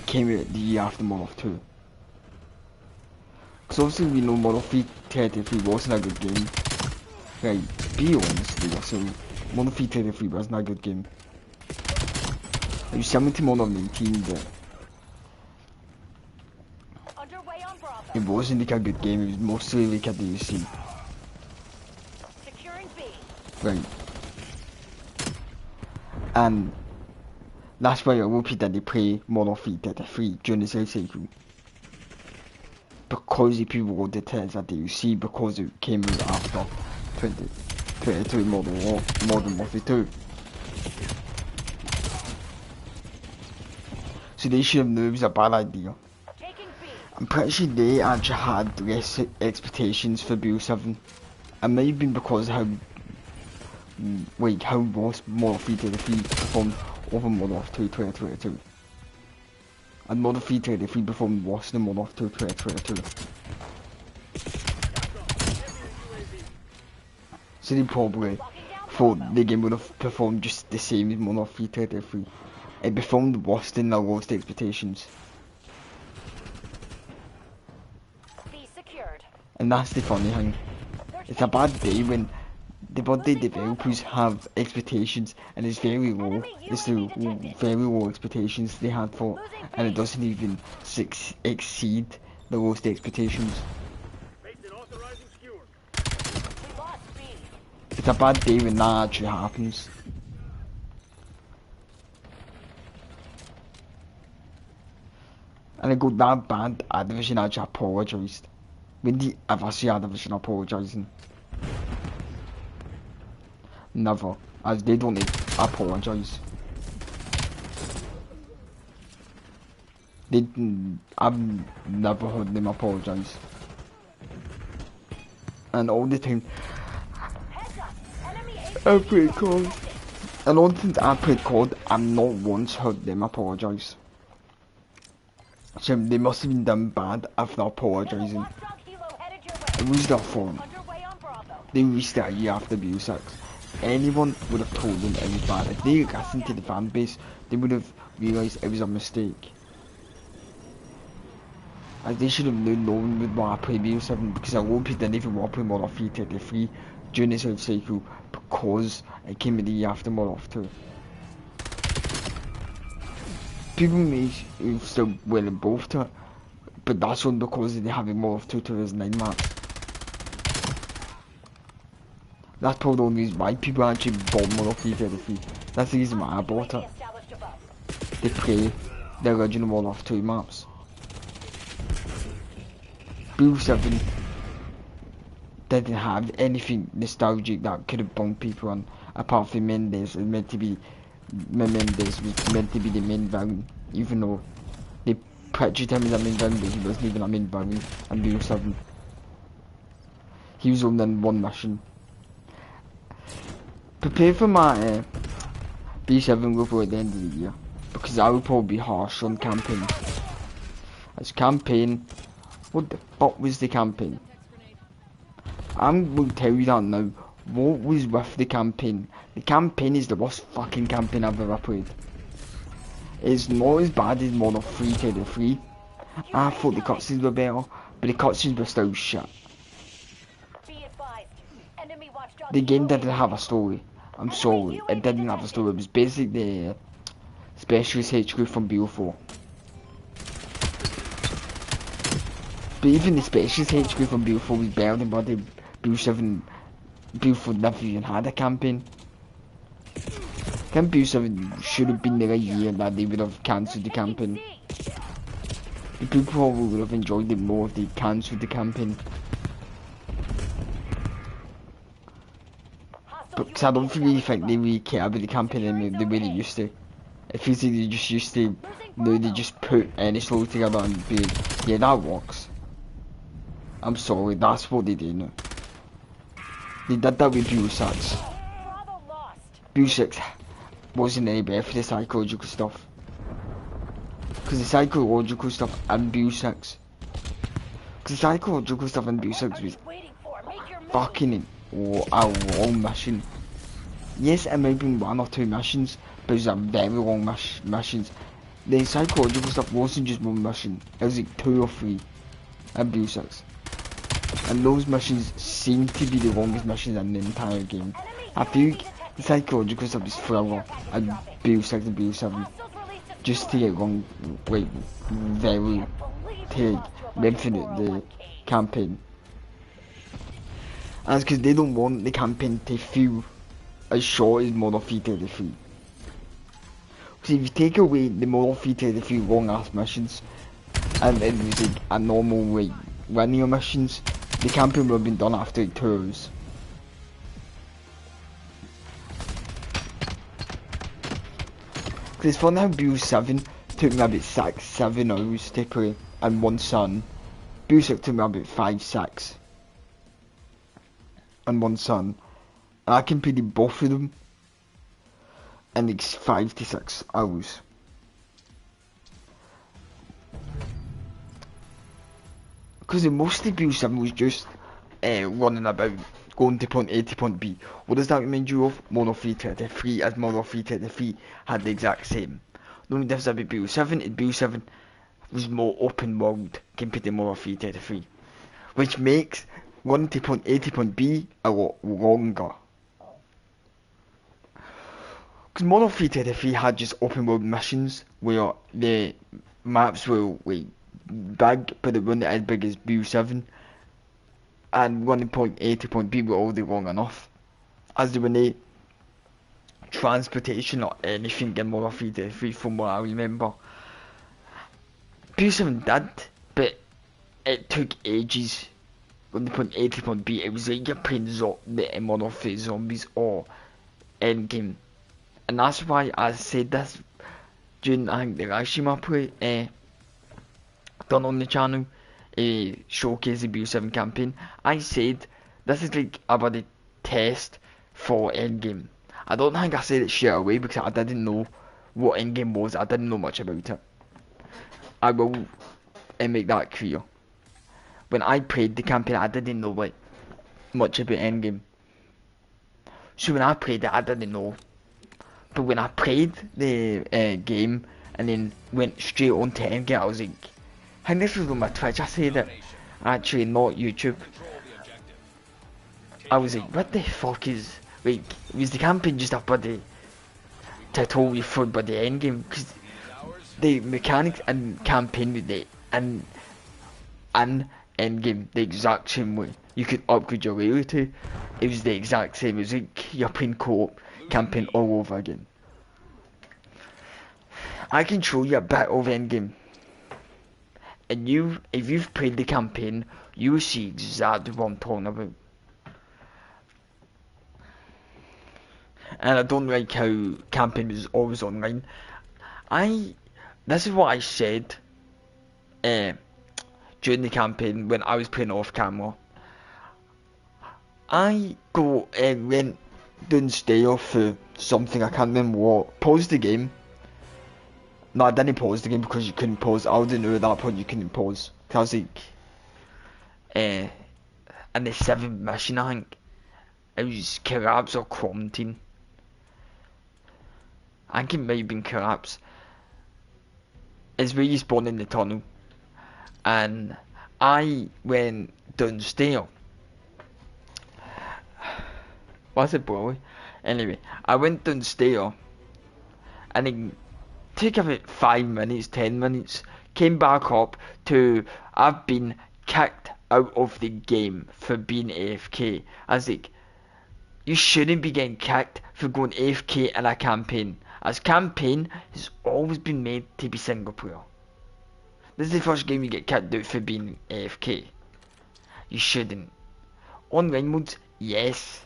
[SPEAKER 1] came out the year after Modern Warfare 2. Because obviously we know Modern Warfare 33 wasn't a good game. Like, be honest with yourself, Modern Warfare 33 wasn't a good game. It was similar to Modern 19, but it wasn't like a good game, it was mostly like a DLC. Right. And that's why I hope that they play Modern Warfare 33 during the life cycle. Because the people wanted it as a DLC, because it came out after 2022 Modern Warfare 2. So they should have known it was a bad idea. I'm pretty sure they actually had less expectations for BO7. It might have been because how was Modern Warfare 33 performed over Modern Warfare 2 2022. And Modern Warfare 33 performed worse than Modern Warfare 2 2022. So they probably thought the game would have performed just the same as Modern Warfare 33. It performed worse than their lowest expectations. And that's the funny thing. It's a bad day when the body developers have expectations and it's very low. It's the very low expectations they had for it, and it doesn't even exceed the lowest expectations. It's a bad day when that actually happens. And it got that bad, Activision actually apologised. When did you ever see Activision apologising? Never, as they don't apologise. I've never heard them apologise. And all the time, I played COD. And all the times I played COD, I've not once heard them apologise. So they must have been done bad if they're apologising. It was their fault. They released it a year after BO6. anyone would have told them it was bad. If they listened to the fan base, they would have realised it was a mistake. Like, they should have known no one would want to play BO7, because a lot of people didn't even want to play Modern Warfare 33 during this life cycle, because it came in the year after Modern Warfare 2. People may still willing both to it, but that's only because they have a Modern Warfare 2 2009 map. That's probably the only reason why people actually bought Modern Warfare 33. That's the reason why I bought it.
[SPEAKER 3] Established above.
[SPEAKER 1] They play the original Modern Warfare 2 maps. BO7 didn't have anything nostalgic that could have brought people on, apart from Mendes. Mendes was meant to be the main villain, even though they pictured him as a main villain, but he wasn't even a main villain in BO7. He was only in one mission. Prepare for my B7 review at the end of the year, because I will probably be harsh on campaign. As campaign, what the fuck was the campaign? I'm going to tell you that now. What was with the campaign? The campaign is the worst fucking campaign I've ever played. It's not as bad as Modern 3 to 3. I thought the cutscenes were better, but the cutscenes were still shit.
[SPEAKER 3] Be advised. Enemy watchdog
[SPEAKER 1] The game didn't
[SPEAKER 3] UAV
[SPEAKER 1] have a story. I'm sorry, it didn't have a story. It was basically the Specialist HQ from BO4. But even the Specialist HQ from BO4 was better than what the BO7. BO4 never even had a campaign. BO7 should have been there a year that they would have cancelled the campaign. The people probably would have enjoyed it more if they cancelled the campaign. Because I don't really think they really care about the campaign anymore the way they used to. It feels like they just used to, you know, they just put any story together and be like, yeah, that works. I'm sorry, that's what they do now. They did that with BO6.
[SPEAKER 3] Bravo lost.
[SPEAKER 1] BO6 wasn't any better for the psychological stuff. Because the psychological stuff in BO6. Because the psychological stuff in BO6
[SPEAKER 3] What are
[SPEAKER 1] was
[SPEAKER 3] you waiting for? Make your move.
[SPEAKER 1] fucking a long mission. Yes, it might have been 1 or 2 missions, but it was a very long missions. The psychological stuff wasn't just 1 mission, it was like 2 or 3 in BO6. And those missions seem to be the longest missions in the entire game. I feel like the psychological stuff is forever in BO6 and BO7. Just to get going, like, very, to lengthen the campaign. And it's because they don't want the campaign to feel as short as Modern Warfare 33. Because if you take away the Modern Warfare 33 long ass missions, and it was like a normal, like, linear missions, the campaign would have been done after like 2 hours. Because it's funny how BO7 took me about 6-7 hours to play in one sun. BO6 took me about 5-6 in one sun. And I completed both of them in like 5 to 6 hours. Because mostly BO7 was just running about, going to point A to point B. What does that remind you of? Modern Warfare 33, as Modern Warfare 33 had the exact same. The only difference about BO7 is BO7 was more open world compared to Modern Warfare 33. Which makes running to point A to point B a lot longer. Because Modern Warfare 33 had just open world missions where the maps were like big, but they weren't as big as BO7. And running point A to point B were already long enough. As there were no transportation or anything in Modern Warfare 33 from what I remember. BO7 did, but it took ages. Running point A to point B, it was like you're playing the Modern Warfare Zombies or Endgame. And that's why I said this during, I think, the live stream I played, done on the channel, showcase the BO7 campaign. I said this is like about the test for Endgame. I don't think I said it straight away because I didn't know what Endgame was. I didn't know much about it. I will make that clear. When I played the campaign, I didn't know like much about Endgame. So when I played it, I didn't know. But when I played the game and then went straight on to Endgame, I was like, I think this was on my Twitch, I said it. Actually, not YouTube.
[SPEAKER 2] Control the objective.
[SPEAKER 1] I was like, what the fuck is... Like, was the campaign just a bloody tutorial for the Endgame? Because
[SPEAKER 2] These hours,
[SPEAKER 1] the mechanics and campaign with the and Endgame the exact same way. You could upgrade your reality. It was the exact same. It was like you're playing co-op campaign all over again. I can show you a bit of Endgame, and if you've played the campaign, you will see exactly what I'm talking about. And I don't like how campaign is always online. This is what I said during the campaign when I was playing off camera. I went downstairs for something, I can't remember what. Paused the game. No, I didn't pause the game because you couldn't pause. I didn't know at that point you couldn't pause. Cause like, in the 7th mission, I think it was collapse or quarantine. I think it might have been collapse. It's where you spawn in the tunnel, and I went downstairs. What's it, boy? Anyway, I went downstairs, and it took about 5 minutes, 10 minutes. Came back up to I've been kicked out of the game for being AFK. I was like, you shouldn't be getting kicked for going AFK in a campaign, as campaign has always been made to be single player. This is the first game you get kicked out for being AFK. You shouldn't. Online modes, yes,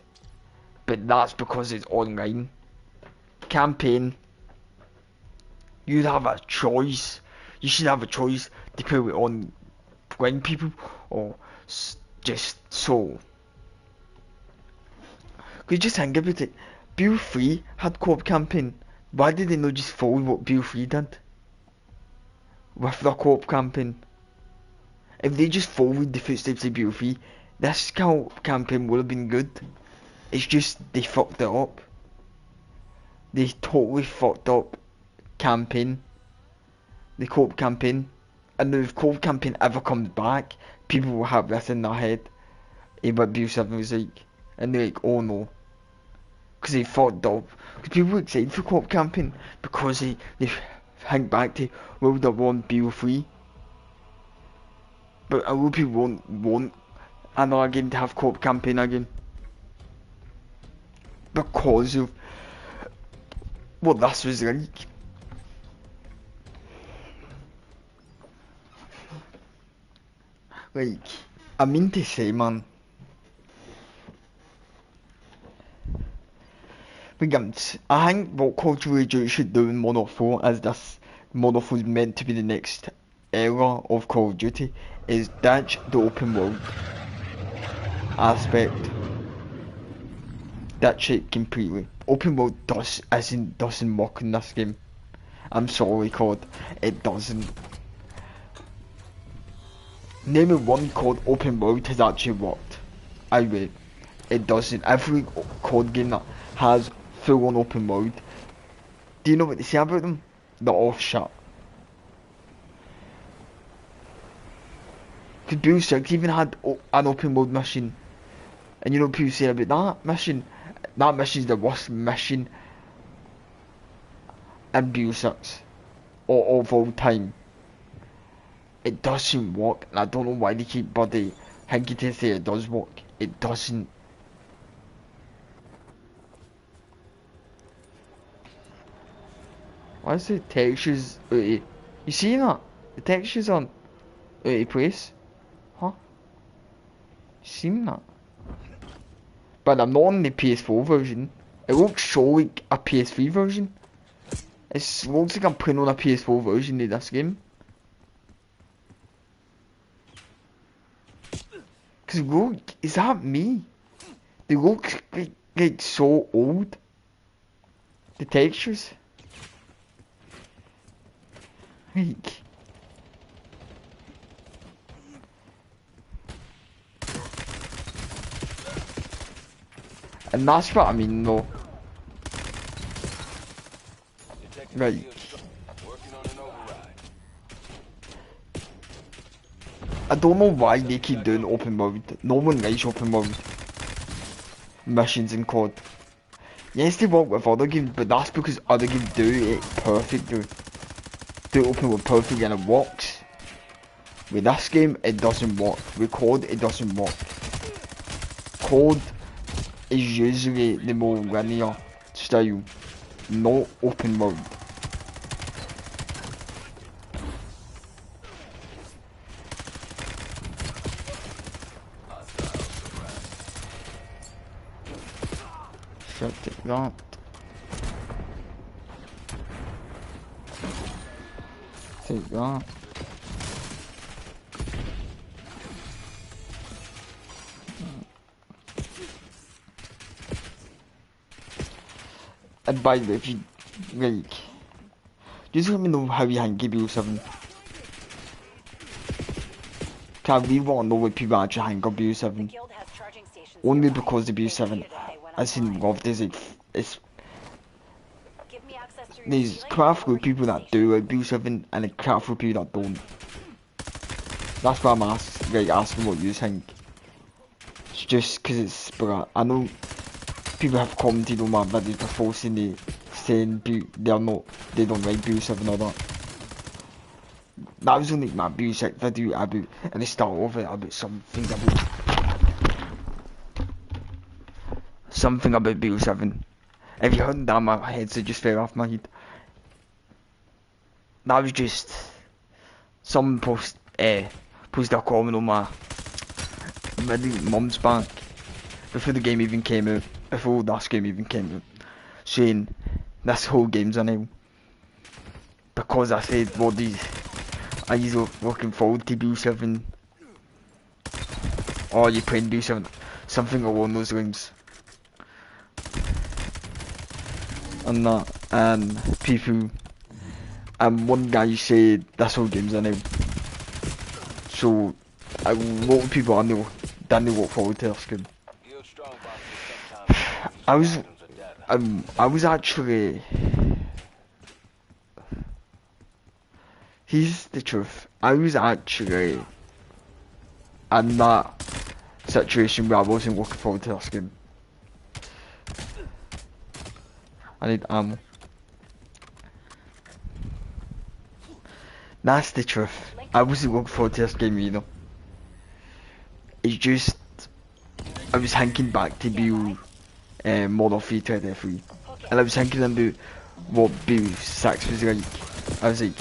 [SPEAKER 1] but that's because it's online. Campaign, you'd have a choice. You should have a choice to play with online people or just solo. Cause just think about it. BO3 had co-op campaign. Why did they not just follow what BO3 did with their co-op campaign? If they just followed the footsteps of BO3, this co-op campaign would have been good. It's just they fucked it up. They totally fucked up campaign. The co-op campaign. And if co-op campaign ever comes back, people will have this in their head. What BO7 was like. And they're like, oh no. Because they fucked up. Because people were excited for co-op campaign. Because they think back to World War 1 BO3. But a lot of people won't another game to have co-op campaign again. Because of what this was like. Like, I mean to say, man. I think what Call of Duty should do in Modern Warfare, as this Modern Warfare is meant to be the next era of Call of Duty, is ditch the open world aspect. Ditch it completely. Open world doesn't work in this game. I'm sorry, COD, it doesn't. Name of one COD open world has actually worked. I wait. It doesn't. Every COD game that has full on open world, do you know what they say about them? They're all shit. Because Bill 6 even had an open world mission, and you know what people say about that mission? That mission's the worst mission in Bill 6 of all time. It doesn't work, and I don't know why they keep bloody thinking to say it does work. It doesn't. Why is the textures out of... You see that? The textures aren't out of place. Huh? You seen that? But I'm not on the PS4 version. It looks so like a PS3 version. It looks like I'm playing on a PS4 version of this game. Cause look, is that me? They look like so old. The textures. Like. And that's what I mean though.
[SPEAKER 2] Detecting
[SPEAKER 1] Right.
[SPEAKER 2] field stru- Working on an override.
[SPEAKER 1] I don't know why they keep doing open mode. No one likes open mode missions in COD. Yes, they work with other games, but that's because other games do it perfectly. Do open world perfectly and it works. With this game, it doesn't work. With COD, it doesn't work. COD is usually the more linear style, not open world. Shit, take that. Take that. And by the way, if you like, just let me know how you hang BO7. I really want to know what people actually hang on BO7.
[SPEAKER 3] Guild has charging stations
[SPEAKER 1] Only
[SPEAKER 3] nearby.
[SPEAKER 1] because the
[SPEAKER 3] They
[SPEAKER 1] BO7
[SPEAKER 3] needed it if they went
[SPEAKER 1] I seen
[SPEAKER 3] online.
[SPEAKER 1] loved is it's
[SPEAKER 3] Give me access to your
[SPEAKER 1] there's
[SPEAKER 3] ceiling
[SPEAKER 1] quite a
[SPEAKER 3] and
[SPEAKER 1] few
[SPEAKER 3] over to
[SPEAKER 1] people
[SPEAKER 3] the
[SPEAKER 1] that
[SPEAKER 3] station.
[SPEAKER 1] do like BO7 and a quite a few people that don't. That's why I'm asking what you think. It's just because it's but I know people have commented on my videos before saying they don't like BO7 or that. That was only my BO6 video about at the start of it about something about BO7. If you heard that, my headset just fell off my head. That was just someone posted a comment on my video months back before the game even came out, before this game even came out, saying this whole game's a nail. Because I said are you looking forward to BO7 or are you playing BO7, something along those lines. And that, and people, and one guy said this whole game's a nail. So a lot of people I know didn't look forward to this game.
[SPEAKER 2] Guild strongboxes sometimes
[SPEAKER 1] I
[SPEAKER 2] use
[SPEAKER 1] was
[SPEAKER 2] items or data.
[SPEAKER 1] I was actually, here's the truth, I was actually in that situation where I wasn't looking forward to this game. I need ammo. That's the truth. I wasn't looking forward to this game either. It's just, I was thinking back to BO Modern 3 and I was thinking about what BO 6 was like. I was like,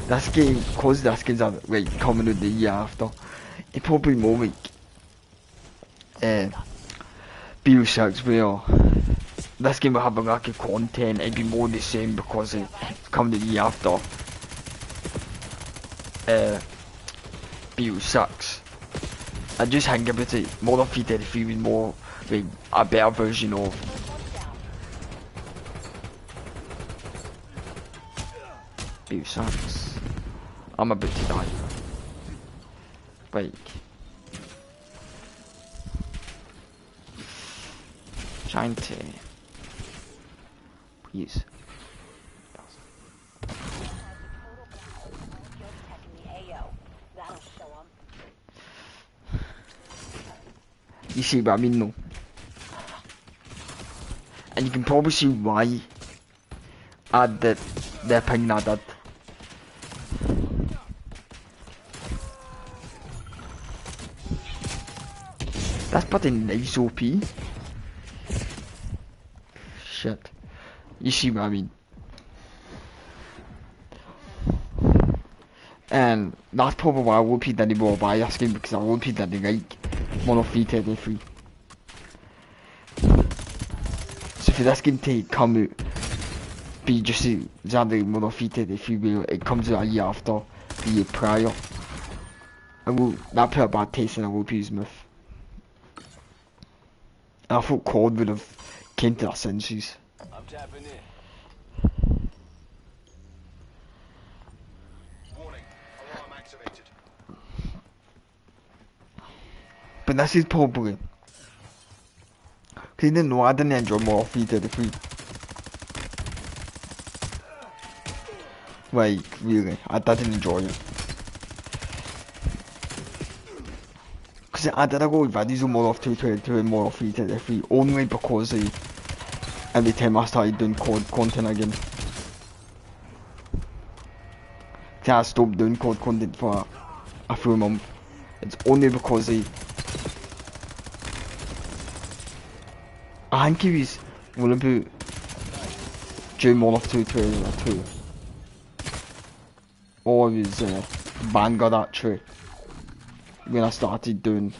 [SPEAKER 1] this game, cause this game's like coming out the year after, it probably more like BO 6 where this game will have a lack of content, it'd be more the same because it come the year after BO 6. I just think about it, Modern 3 was more like a better version of BO 6. I'm about to die. Like, trying to please. You see what I mean though? And you can probably see why I did the opinion I did. That's pretty nice OP. Shit. You see what I mean? And that's probably why I OP didn't want to buy this game, because I OP didn't like Modern 3. So for this game to come out, be just exactly Modern 3 where it comes out a year after the year prior, that put a bad taste in a OP's mouth. And I thought COD would have came to their senses.
[SPEAKER 2] I'm tapping in. Warning. Alarm activated.
[SPEAKER 1] But this is probably Cause you didn't know I didn't enjoy Modern Warfare 33. Like, really, I didn't enjoy it. Cause I did a go with videos of Modern Warfare 2 and Modern Warfare 33 only because every time I started doing COD content again. See, I stopped doing COD content for a few months. It's only because I think it was what about during Modern Warfare 2002. Or it was Vanguard actually. When I started doing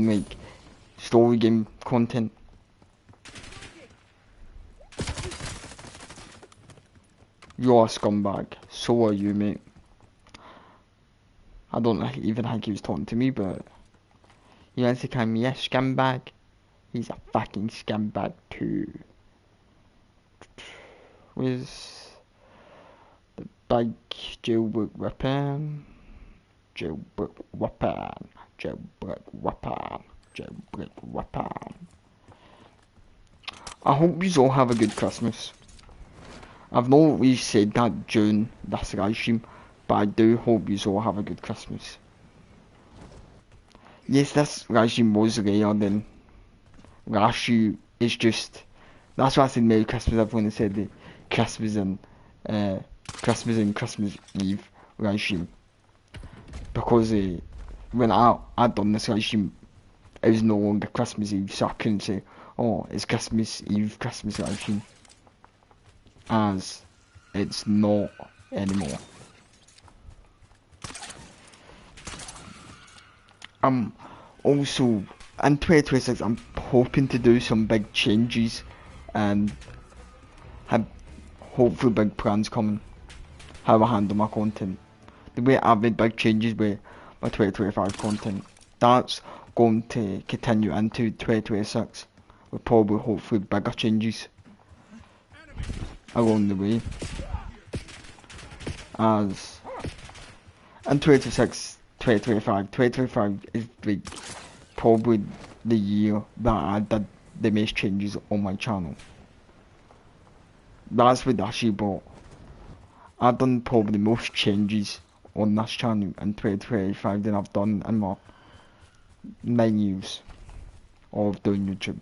[SPEAKER 1] like story game content. You're a scumbag, so are you, mate. I don't even think he was talking to me, but he wants to call me a scumbag. He's a fucking scumbag too. Where's the big jailbreak weapon? Jailbreak weapon. Jailbreak weapon. Jailbreak weapon. I hope you all have a good Christmas. I've not really said that during this live stream, but I do hope you all have a good Christmas. Yes, this live stream was later than last year. It's just, that's why I said Merry Christmas. Everyone said the Christmas and Christmas Eve live stream. Because when I done this live stream, it was no longer Christmas Eve, so I couldn't say, oh, it's Christmas Eve, Christmas live stream. As it's not anymore. Also in 2026 I'm hoping to do some big changes and have hopefully big plans coming. How I handle my content. The way I've made big changes with my 2025 content. That's going to continue into 2026 with probably hopefully bigger changes along the way. As in 2026, 2025 is like probably the year that I did the most changes on my channel. That's with this year, but I've done probably the most changes on this channel in 2025 than I've done in my 9 years of doing YouTube.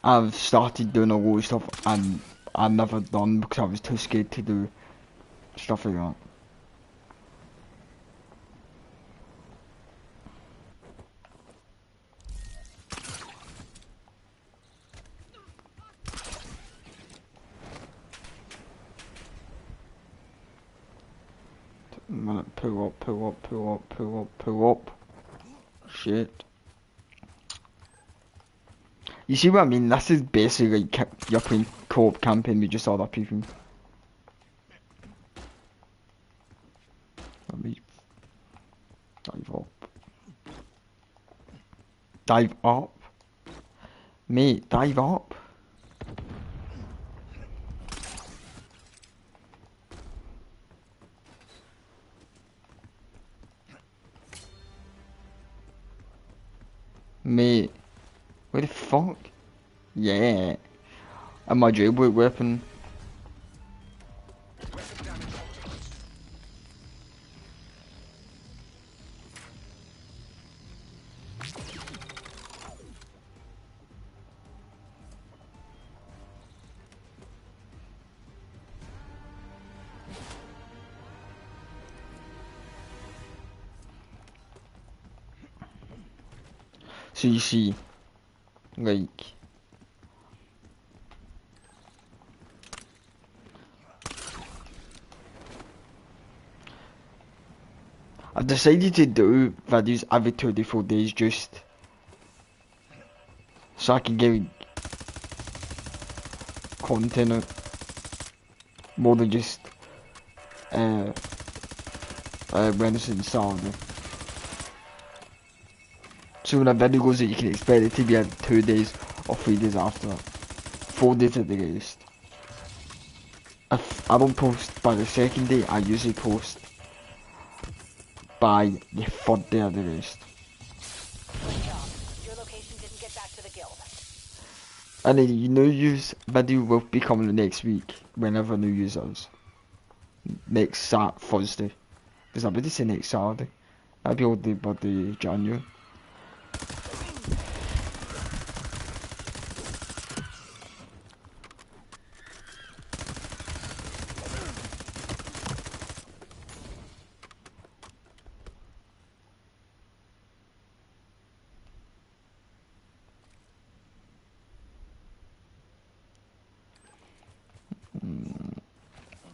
[SPEAKER 1] I've started doing a lot of stuff and I've never done because I was too scared to do stuff like that. I'm gonna pull up. Shit. You see what I mean? This is basically like you're playing co-op campaign with just other people. Let me dive up. Dive up? Mate, dive up? Mate, where the fuck? Yeah. And my jailbreak weapon. So you see, like, I've decided to do videos every 2 to 4 days just so I can get content out more than just Wednesday and Saturday. So when a video goes out, you can expect it to be out 2 days or 3 days after. 4 days at the latest. If I don't post by the second day, I usually post by the 3rd day at the latest.
[SPEAKER 3] Good job. Your location didn't get back to the guild.
[SPEAKER 1] And then the New Year's video will be coming next week, whenever New Year's is. Next Thursday. Because I better say next Saturday. That'll be all day by the January.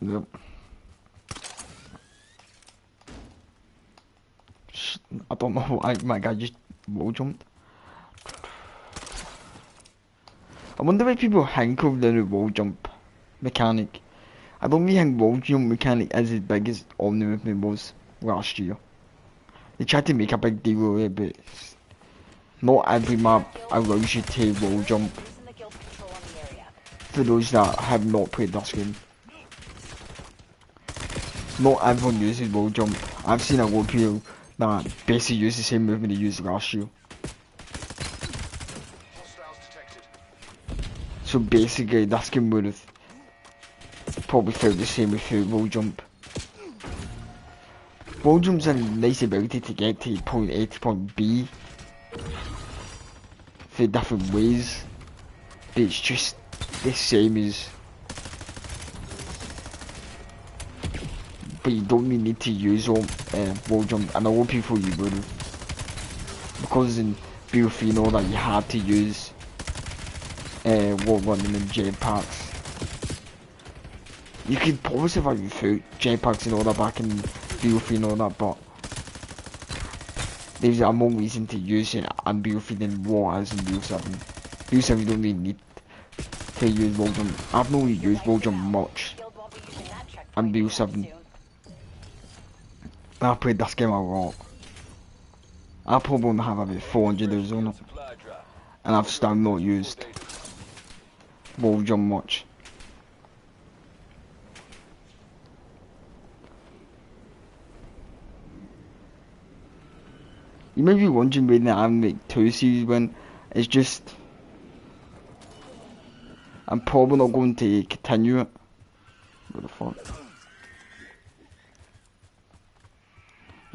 [SPEAKER 1] Yep. I don't know why my guy just wall jumped. I wonder why people think of the wall jump mechanic. I don't really think wall jump mechanic is as big as Omni Movement was last year. They tried to make a big deal of it, but not every map allows you to wall jump.
[SPEAKER 3] Losing the guild control on the area.
[SPEAKER 1] For those that have not played this game. Not everyone uses wall jump. I've seen a lot of people that basically use the same movement they used last year.
[SPEAKER 2] Hostiles detected.
[SPEAKER 1] So basically this game would have probably felt the same without wall jump. Wall jump's a nice ability to get to point A to point B for different ways, but it's just the same as. But you don't really need to use wall jump, and a lot of people you would have. Because in BO3 and all that you had to use wall running and jetpacks. You could probably survive without jetpacks and all that back in BO3 and all that, but there's a more reason to use it in BO3 than what is in BO7. BO7 you don't really need to use wall jump. I've not really used wall jump much
[SPEAKER 3] Guild won't be using that
[SPEAKER 1] in
[SPEAKER 3] checkpoint
[SPEAKER 1] BO7.
[SPEAKER 3] soon.
[SPEAKER 1] I played this game a lot. I probably only have about 400 hours on it,
[SPEAKER 2] Supply drop.
[SPEAKER 1] and I've still not used wall jump much. You may be wondering where the Anime 2 series went. It's just I'm probably not going to continue it. What the fuck?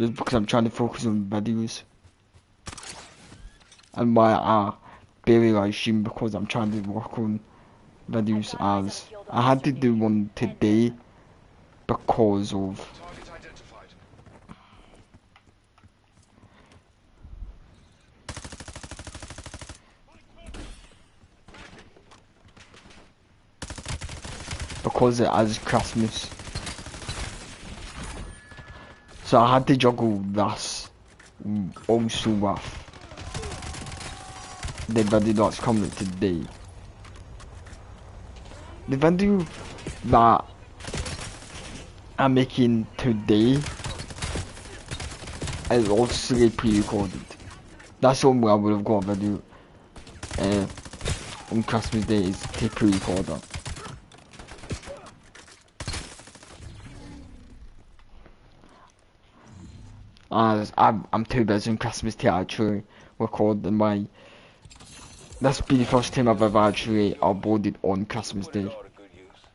[SPEAKER 1] Just because I'm trying to focus on videos. And why I barely live stream, because I'm trying to work on videos as I had to do one today because of
[SPEAKER 2] Target identified.
[SPEAKER 1] because it is Christmas. So I had to juggle this also with the video that's coming today. The video that I'm making today is also pre-recorded. That's the only way I would have got a video on Christmas Day, is to pre-record it. As I'm too busy on Christmas to actually record my. This will be the first time I've ever actually uploaded on Christmas
[SPEAKER 2] Put it
[SPEAKER 1] Day.
[SPEAKER 2] all to good use.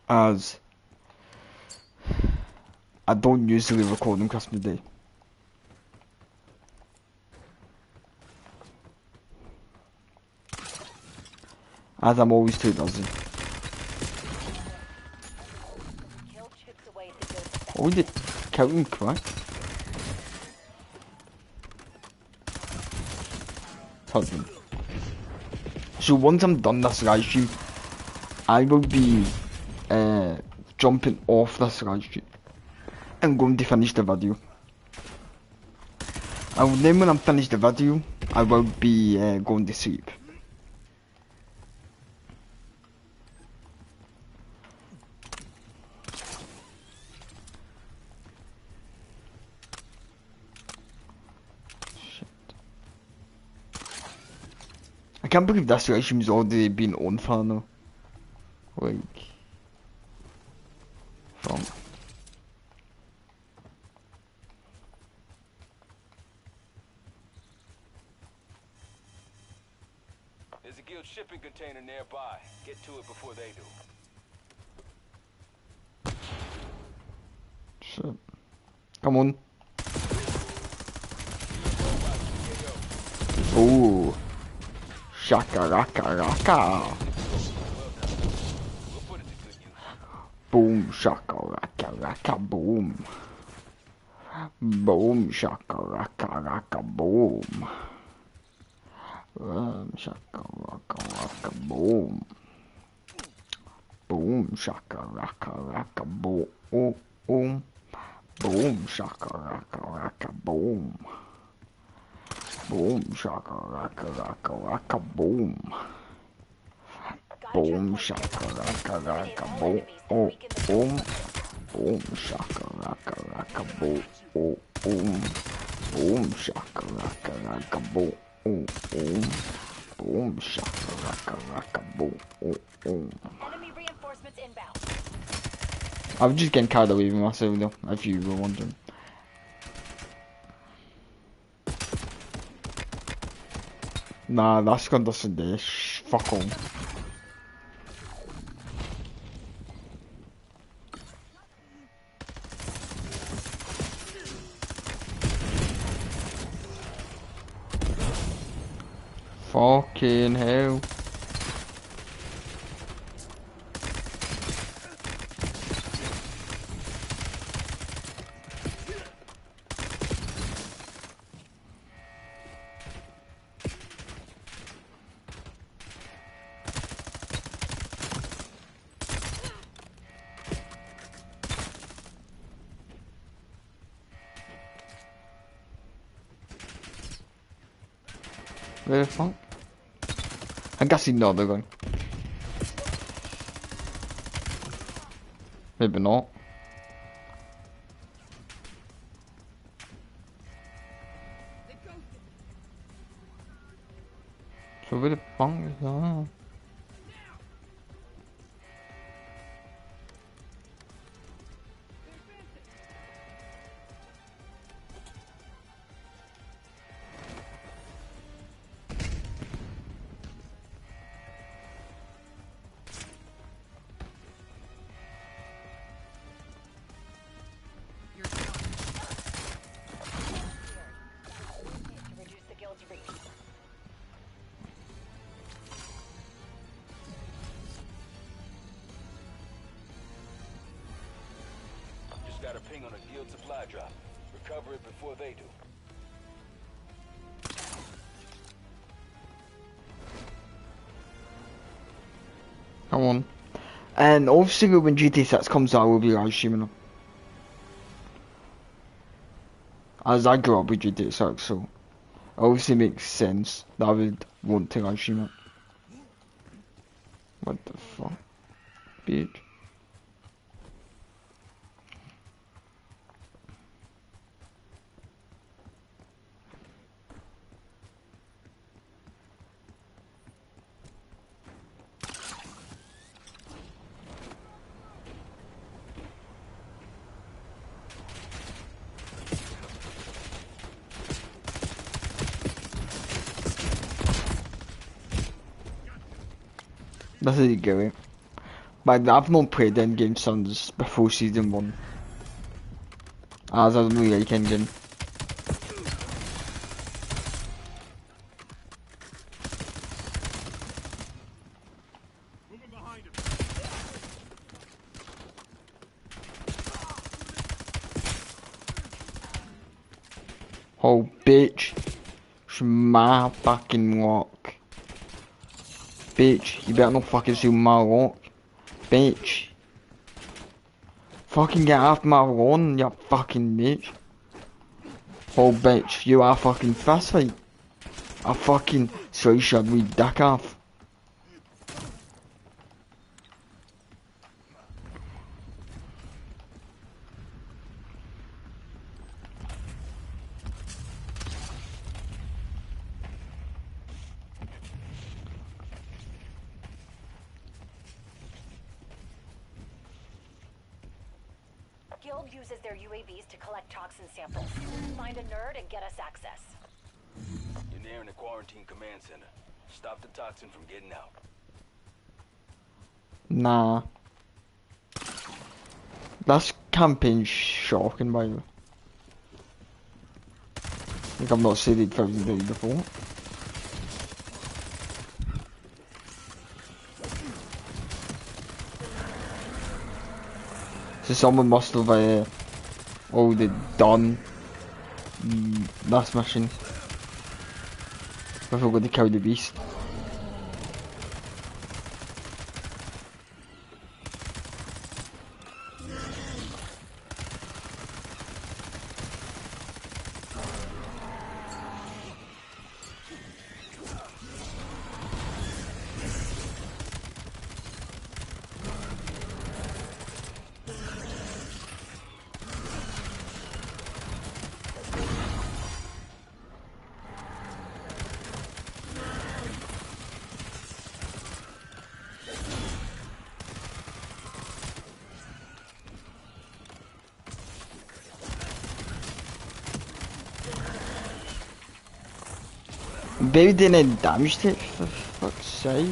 [SPEAKER 1] As I don't usually record on Christmas Day. As I'm always too busy.
[SPEAKER 3] Kill chips away at the guild.
[SPEAKER 1] Oh, we did kill him, correct? Husband. So once I'm done this live stream, I will be jumping off this live stream and going to finish the video. And then when I'm finished the video, I will be going to sleep. Shit. I can't believe this regime's already been on for now. Like, from.
[SPEAKER 2] There's a guild shipping container nearby. Get to it before they do.
[SPEAKER 1] Shit. Come on. Ooh. Shaka raka raka.
[SPEAKER 2] We'll put it to good use.
[SPEAKER 1] Boom shaka raka raka boom. Boom shaka raka raka boom. Shaka raka raka boom. Boom shaka raka raka boom. Boom shaka raka raka boom. Boom shaka raka raka raka boom. Boom shaka raka raka boom. Oh, boom. Boom shaka raka raka boom. Oh, boom. Boom shaka raka raka boom. Oh, boom. Boom shaka raka raka boom. Oh, boom.
[SPEAKER 3] Enemy reinforcements inbound.
[SPEAKER 1] I'm just getting carried away with myself though, if you were wondering. Nah, that's gun doesn't do this. Fuck on. Fucking hell. Where the fuck? I'm guessing no, they're going. Maybe not. So where the fuck is that?
[SPEAKER 3] To reduce the guild's reach.
[SPEAKER 2] Just got a ping on a guild supply drop. Recover it before they do.
[SPEAKER 1] Come on. And obviously when GTA 6 comes out, I will be live streaming it. As I grew up with GTA 6, so it obviously makes sense that I would want to live stream it. What the fuck? Bitch. That's how you get it. But I've not played Endgame since before season 1. As I don't really like Endgame. Oh bitch. It's my fucking lock. Bitch, you better not fucking steal my lock. Bitch. Fucking get off my lawn, you fucking bitch. Oh bitch, you are fucking fast fight. I fucking so you should me dick off.
[SPEAKER 3] Guild uses their UAVs to collect toxin samples. Find a nerd and get us access.
[SPEAKER 2] You're nearing the quarantine command center. Stop the toxin from getting out.
[SPEAKER 1] Nah. That's campaign shocking, by the way. Like, I've not said it before. So someone must have already done this mission before going to kill the beast. Baby didn't damage it, for fuck's sake.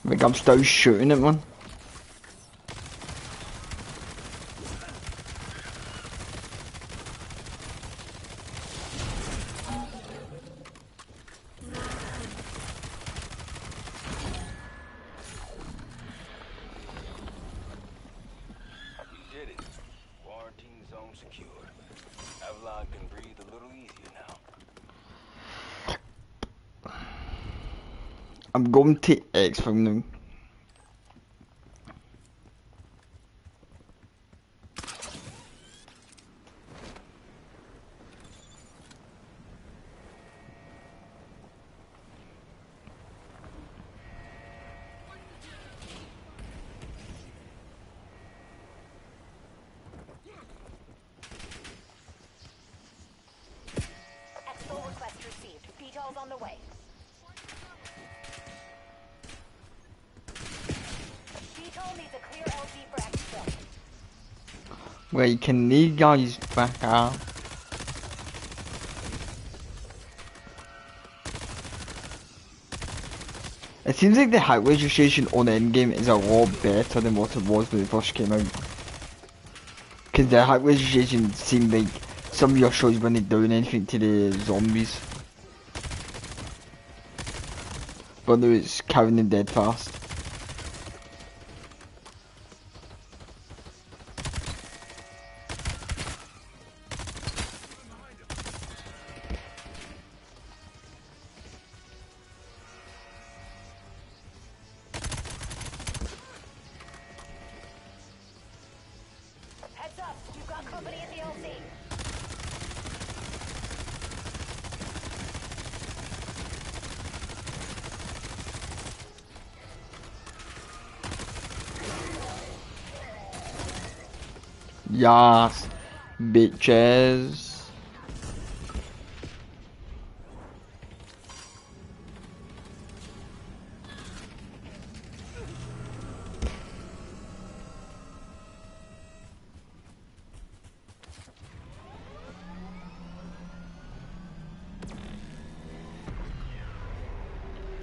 [SPEAKER 1] Like, I'm still shooting at one.
[SPEAKER 2] You did it. Quarantine zone secured. Avalon can breathe a little easier now.
[SPEAKER 1] I'm going to X from now.
[SPEAKER 3] Exfil request received. VTOL's on the way. VTOL needs a clear LZ for exfil.
[SPEAKER 1] Wait, can these guys back out? It seems like the hack registration on Endgame is a lot better than what it was when it first came out. Because the hack registration seemed like some of your shots weren't doing anything to the zombies. But now it's counting them dead fast.
[SPEAKER 3] Heads up, you've got company at the LZ.
[SPEAKER 1] Yes, bitches.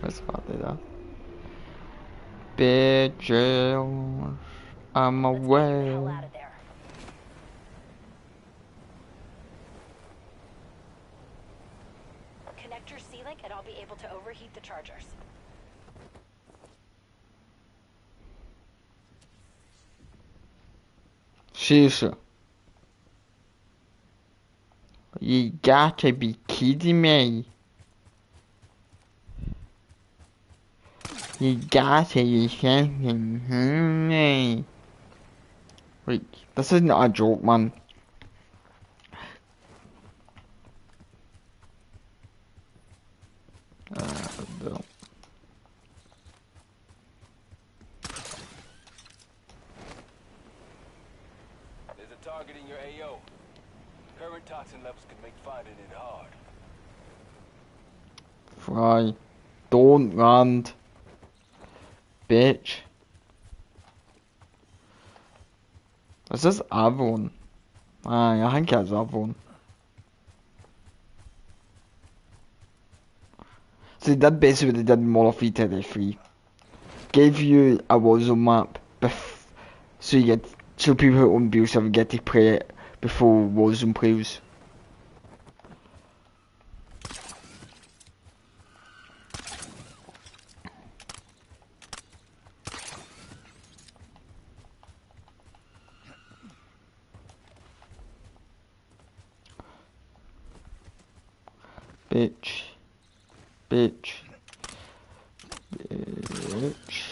[SPEAKER 1] Let's not do that. Bitches, I'm
[SPEAKER 3] Let's get you the hell
[SPEAKER 1] away.
[SPEAKER 3] out of there. Connect your C-Link and I'll be able to overheat the chargers.
[SPEAKER 1] Seriously. You gotta be kidding me. You gotta be kidding me. Wait, this isn't a joke, man. No.
[SPEAKER 2] There's a target in your AO. Current toxin levels could make finding it hard.
[SPEAKER 1] Fry. Don't land. Bitch. Is this Avon? Aye, I think it's Avon. So they did basically what they did in Modern 3. Gave you a Warzone map so people who own BO7 get to play it before Warzone plays. Bitch. Bitch. Bitch.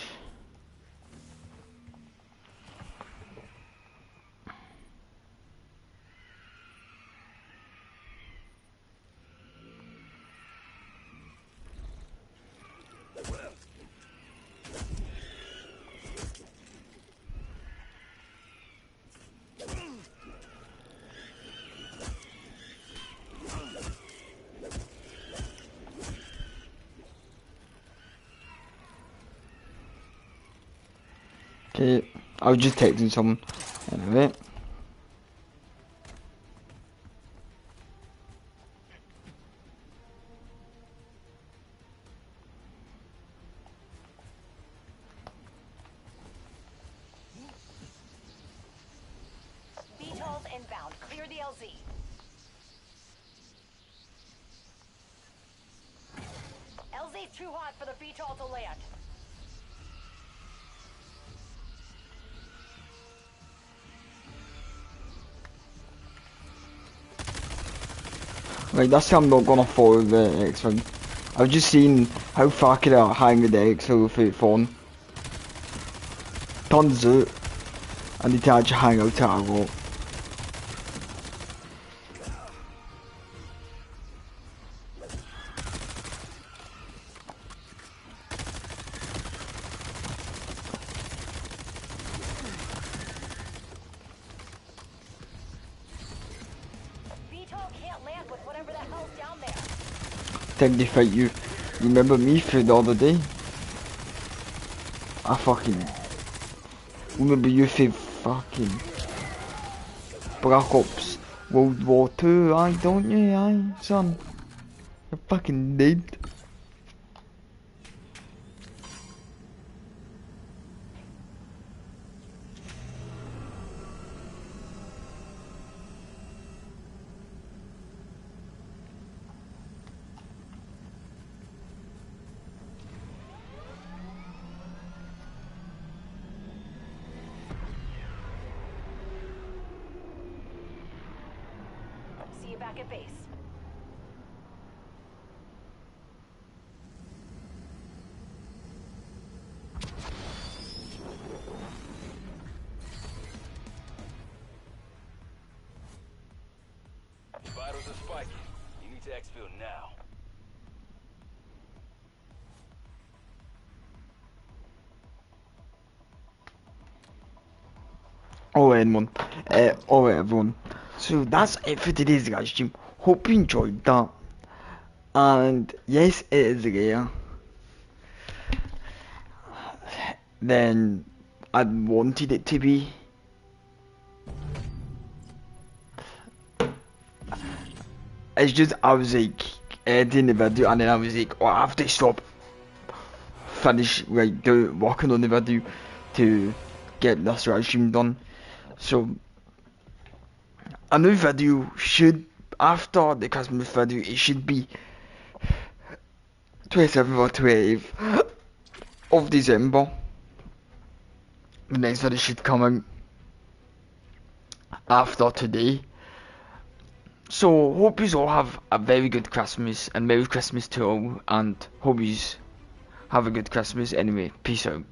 [SPEAKER 1] Okay, I was just texting someone. Anyway.
[SPEAKER 3] VTOL's inbound. Clear the LZ. LZ's too hot for the VTOL to land.
[SPEAKER 1] Right, that's how I'm not gonna follow the X-Wing. I've just seen how far could I hang with the X-Wing without it falling. Turns out, I need to actually hang out at a lot.
[SPEAKER 3] VTOL can't land with whatever the hell's down there.
[SPEAKER 1] Time to fight you. You remember me through the other day? I fucking remember you through fucking Black Ops World War 2, aye, don't you, aye, son? You're fucking dead.
[SPEAKER 3] See you back at base.
[SPEAKER 2] Vitals are spiking. You need to exfil now.
[SPEAKER 1] Alright everyone, alright everyone, so that's it for today's guys stream. Hope you enjoyed that, and yes, it is rare than I wanted it to be. It's just I was like editing the video and then I was like, oh, I have to stop, finish working on the video to get this live stream done. So a new video should, after the Christmas video, it should be 27th or 28th of December. The next video should come out after today. So hope you all have a very good Christmas and Merry Christmas to all, and hope you have a good Christmas anyway. Peace out.